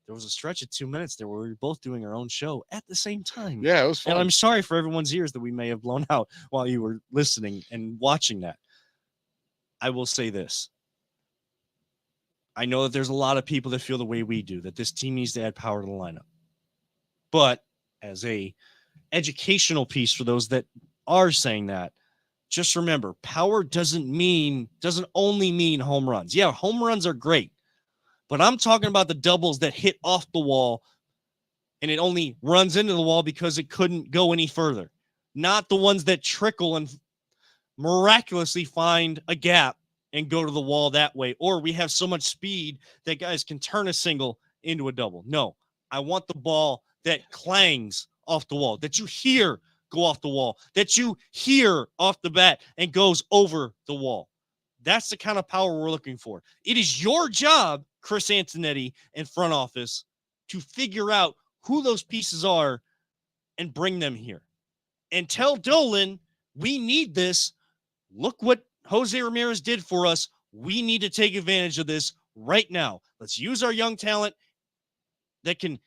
There was a stretch of 2 minutes there where we were both doing our own show at the same time. Yeah, it was fun. And I'm sorry for everyone's ears that we may have blown out while you were listening and watching that. I will say this. I know that there's a lot of people that feel the way we do, that this team needs to add power to the lineup. But as a educational piece for those that are saying that, just remember, power doesn't only mean home runs. Yeah, home runs are great. But I'm talking about the doubles that hit off the wall and it only runs into the wall because it couldn't go any further. Not the ones that trickle and miraculously find a gap and go to the wall that way. Or we have so much speed that guys can turn a single into a double. No, I want the ball that clangs off the wall, that you hear go off the wall, that you hear off the bat and goes over the wall. That's the kind of power we're looking for. It is your job, Chris Antonetti and front office, to figure out who those pieces are and bring them here. And tell Dolan, we need this. Look what Jose Ramirez did for us. We need to take advantage of this right now. Let's use our young talent that can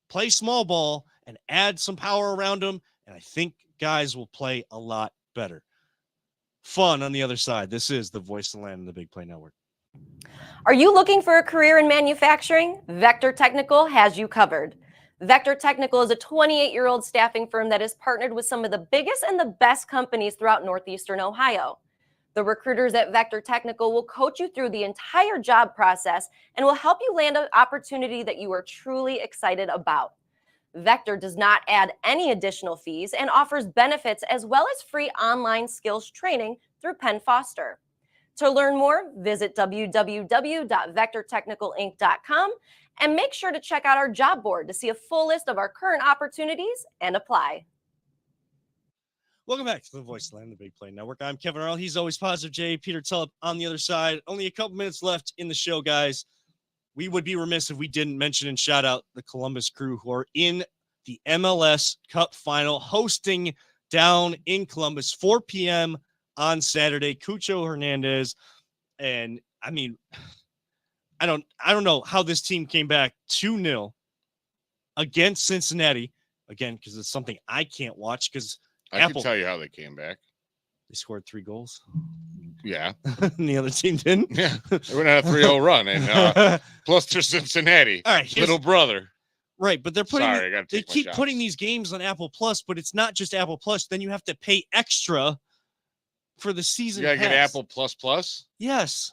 play small ball and add some power around them. And I think guys will play a lot better. Fun on the other side. This is the Voice of the Land in the Big Play Network. Are you looking for a career in manufacturing? Vector Technical has you covered. Vector Technical is a 28-year-old staffing firm that has partnered with some of the biggest and the best companies throughout Northeastern Ohio. The recruiters at Vector Technical will coach you through the entire job process and will help you land an opportunity that you are truly excited about. Vector does not add any additional fees and offers benefits as well as free online skills training through Penn Foster. To learn more, visit www.vectortechnicalinc.com and make sure to check out our job board to see a full list of our current opportunities and apply. Welcome back to the Voice of the Land, the Big Play Network. I'm Kevin Arnold. He's always positive. Jay, Peter Tulip on the other side. Only a couple minutes left in the show, guys. We would be remiss if we didn't mention and shout out the Columbus Crew who are in the MLS Cup Final, hosting down in Columbus, 4 p.m. on Saturday. Cucho Hernandez, and I mean, I don't know how this team came back 2-0 against Cincinnati again because it's something I can't watch because I can tell you how they came back. They scored 3 goals. Yeah. And the other team didn't. Yeah. They went on a 3-0 run. And plus to Cincinnati. All right. Little brother. Right. But they're putting, they keep putting these games on Apple Plus, but it's not just Apple Plus. Then you have to pay extra for the season. You got to get pass. Apple Plus Plus? Yes.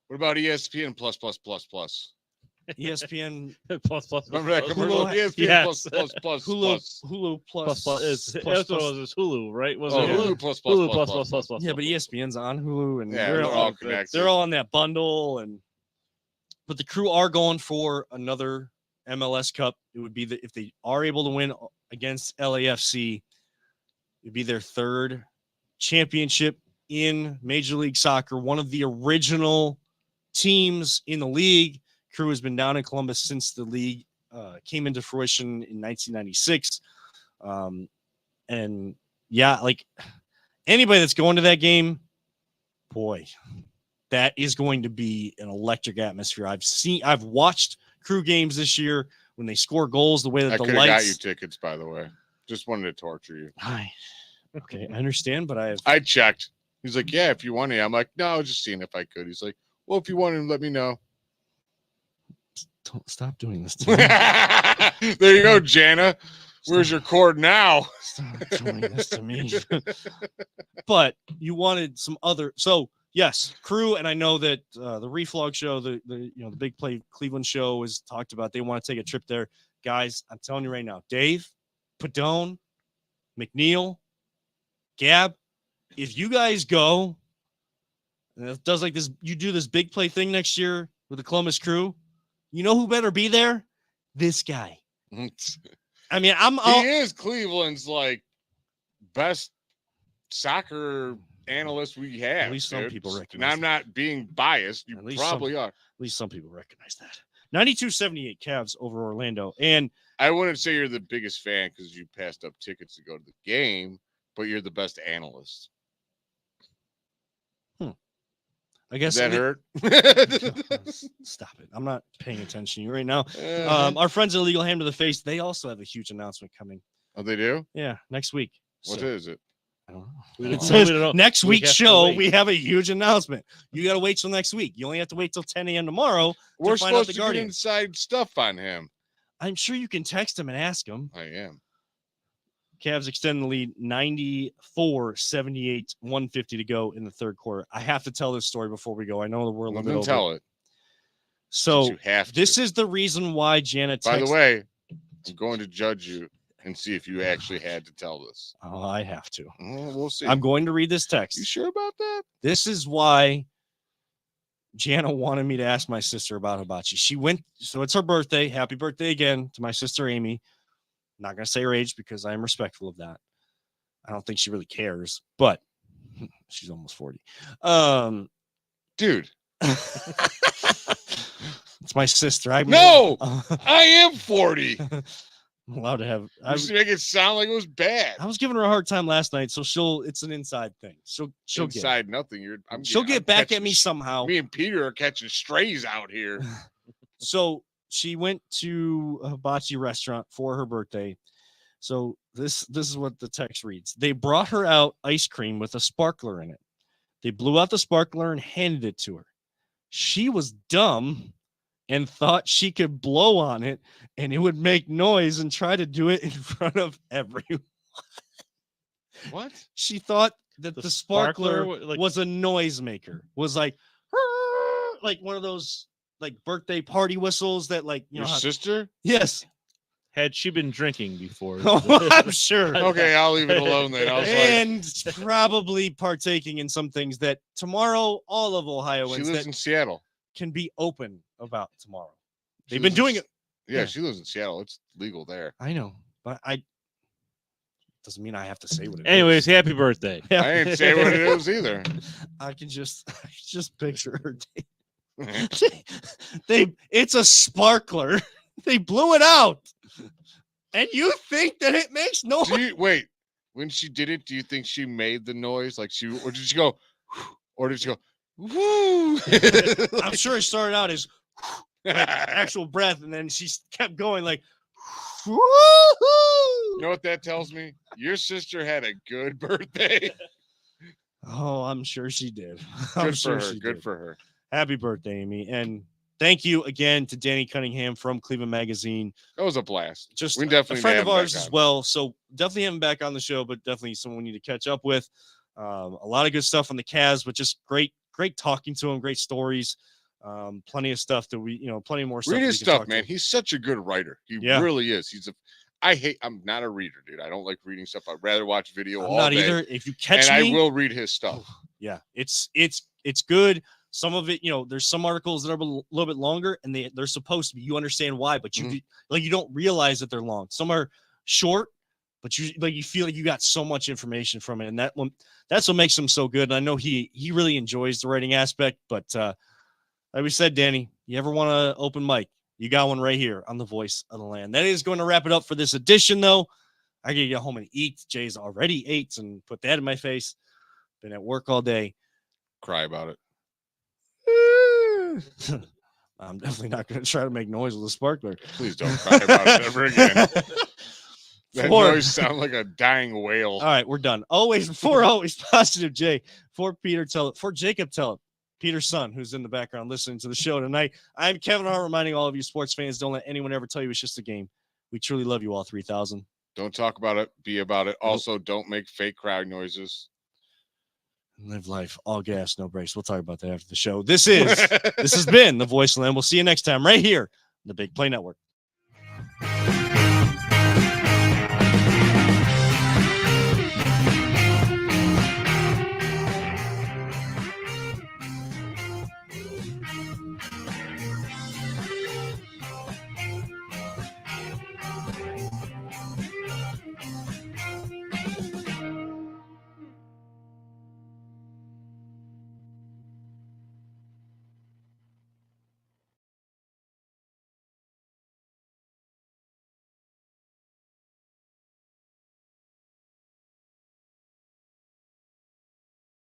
What about ESPN Plus Plus? ESPN plus. Remember that commercial? Hulu, ESPN yes. plus. Hulu Plus. That's what it was. It's Hulu, right? Was Oh, it Hulu plus. Hulu plus. Yeah, but ESPN's on Hulu, and Yeah, they're all connected. they're all on that bundle. But the Crew are going for another MLS Cup. It would be if they are able to win against LAFC, it'd be their third championship in Major League Soccer. One of the original teams in the league. Crew has been down in Columbus since the league came into fruition in 1996. And yeah, like anybody that's going to that game, boy, that is going to be an electric atmosphere. I've watched Crew games this year when they score goals, the way that I the could have got you lights. tickets, by the way. Just wanted to torture you. Okay, I understand, but I checked. He's like, yeah, if you want to. I'm like, no, I was just seeing if I could. He's like, well, if you want to, let me know. Don't stop doing this to me. There you go, Jana. Where's your cord now? Stop doing this to me. But you wanted some other. So yes, Crew, and I know that the Reflog show, the Big Play Cleveland show is talked about. They want to take a trip there, guys. I'm telling you right now, Dave, Padone, McNeil, Gab, if you guys go and it does like this, you do this Big Play thing next year with the Columbus Crew. You know who better be there? This guy. I mean, he is Cleveland's like best soccer analyst we have. At least some people And recognize I'm not being biased. You At least probably are. At least some people recognize that. 92-78 Cavs over Orlando. And I wouldn't say you're the biggest fan because you passed up tickets to go to the game, but you're the best analyst. I guess Does that hurt? Stop it. I'm not paying attention to you right now. Uh-huh. Our friends at Illegal Ham to the Face, they also have a huge announcement coming. Oh, they do? Yeah, next week. What is it? I don't know. We It don't- says we don't know. next We week's have to show, wait. we have a huge announcement. You got to wait till next week. You only have to wait till 10 a.m. tomorrow. We're find out supposed the to get Guardian. inside stuff on him. I'm sure you can text him and ask him. I am. Cavs extend the lead 94-78, 150 to go in the third quarter. I have to tell this story before we go. I know that we're a little bit over. Tell it. So You have to. this is the reason why Janet By the texted- way, I'm going to judge you and see if you actually had to tell this. Oh, I have to. We'll see. I'm going to read this text. You sure about that? This is why Jana wanted me to ask my sister about hibachi. She went, so it's her birthday. Happy birthday again to my sister Amy. Not going to say her age because I am respectful of that. I don't think she really cares, but she's almost 40. Dude, It's my sister. No! I am 40. I'm allowed to have. You just make it sound like it was bad. I was giving her a hard time last night, so it's an inside thing. She'll get Inside nothing. she'll get I'm back at catching- me somehow. Me and Peter are catching strays out here. So she went to a hibachi restaurant for her birthday. So this is what the text reads. They brought her out ice cream with a sparkler in it. They blew out the sparkler and handed it to her. She was dumb and thought she could blow on it and it would make noise and try to do it in front of everyone. What? She thought that the sparkler like- was a noisemaker. Was like one of those like birthday party whistles that like Your sister? Yes. Had she been drinking before? Oh, I'm sure. Okay, I'll leave it alone then. I was like, And probably partaking in some things that tomorrow all of she Ohioans lives that in Seattle. can be open about tomorrow. She They've been lives in doing S- it. Yeah, Yeah. she lives in Seattle. It's legal there. I know, but doesn't mean I have to say what it is. Anyways, happy birthday. Yeah. I ain't say what it is either. I can just picture her. It's a sparkler. They blew it out. And you think that it makes noise? Wait, when she did it, do you think she made the noise or did she go, or did she go, woo? I'm sure it started out as like actual breath, and then she kept going like, woo-hoo! You know what that tells me? Your sister had a good birthday. Oh, I'm sure she did. I'm Good for sure her. she Good did. for her. Happy birthday, Amy. And thank you again to Danny Cunningham from Cleveland Magazine. That was a blast. Just We a definitely friend need of to have him ours back as on. well. So definitely have him back on the show, but definitely someone we need to catch up with. A lot of good stuff on the Cavs, but just great talking to him, great stories. Plenty of stuff that plenty more stuff. Read we his can stuff, talk man. to. He's such a good writer. He Yeah. really is. I'm not a reader, dude. I don't like reading stuff. I'd rather watch video I'm all not day. either. If you catch And me, I will read his stuff. yeah, it's good. Some of it, there's some articles that are a little bit longer, and they're supposed to be. You understand why, but you don't realize that they're long. Some are short, but you feel like you got so much information from it, and that's what makes them so good. And I know he really enjoys the writing aspect. But like we said, Danny, you ever want to open mic? You got one right here on the Voice of the Land. That is going to wrap it up for this edition, though. I gotta get home and eat. Jay's already ate and put that in my face. Been at work all day. Cry about it. I'm definitely not going to try to make noise with a sparkler. Please don't cry about it ever again. That For- noise sounds like a dying whale. All right, we're done. Always positive, Jay. For Jacob tell it. Peter's son, who's in the background listening to the show tonight. I'm Kevin Hart, reminding all of you sports fans, don't let anyone ever tell you it's just a game. We truly love you all 3,000. Don't talk about it. Be about it. Also, don't make fake crowd noises. Live life, all gas, no brakes. We'll talk about that after the show. This has been the Voice of the Land. We'll see you next time right here on the Big Play Network.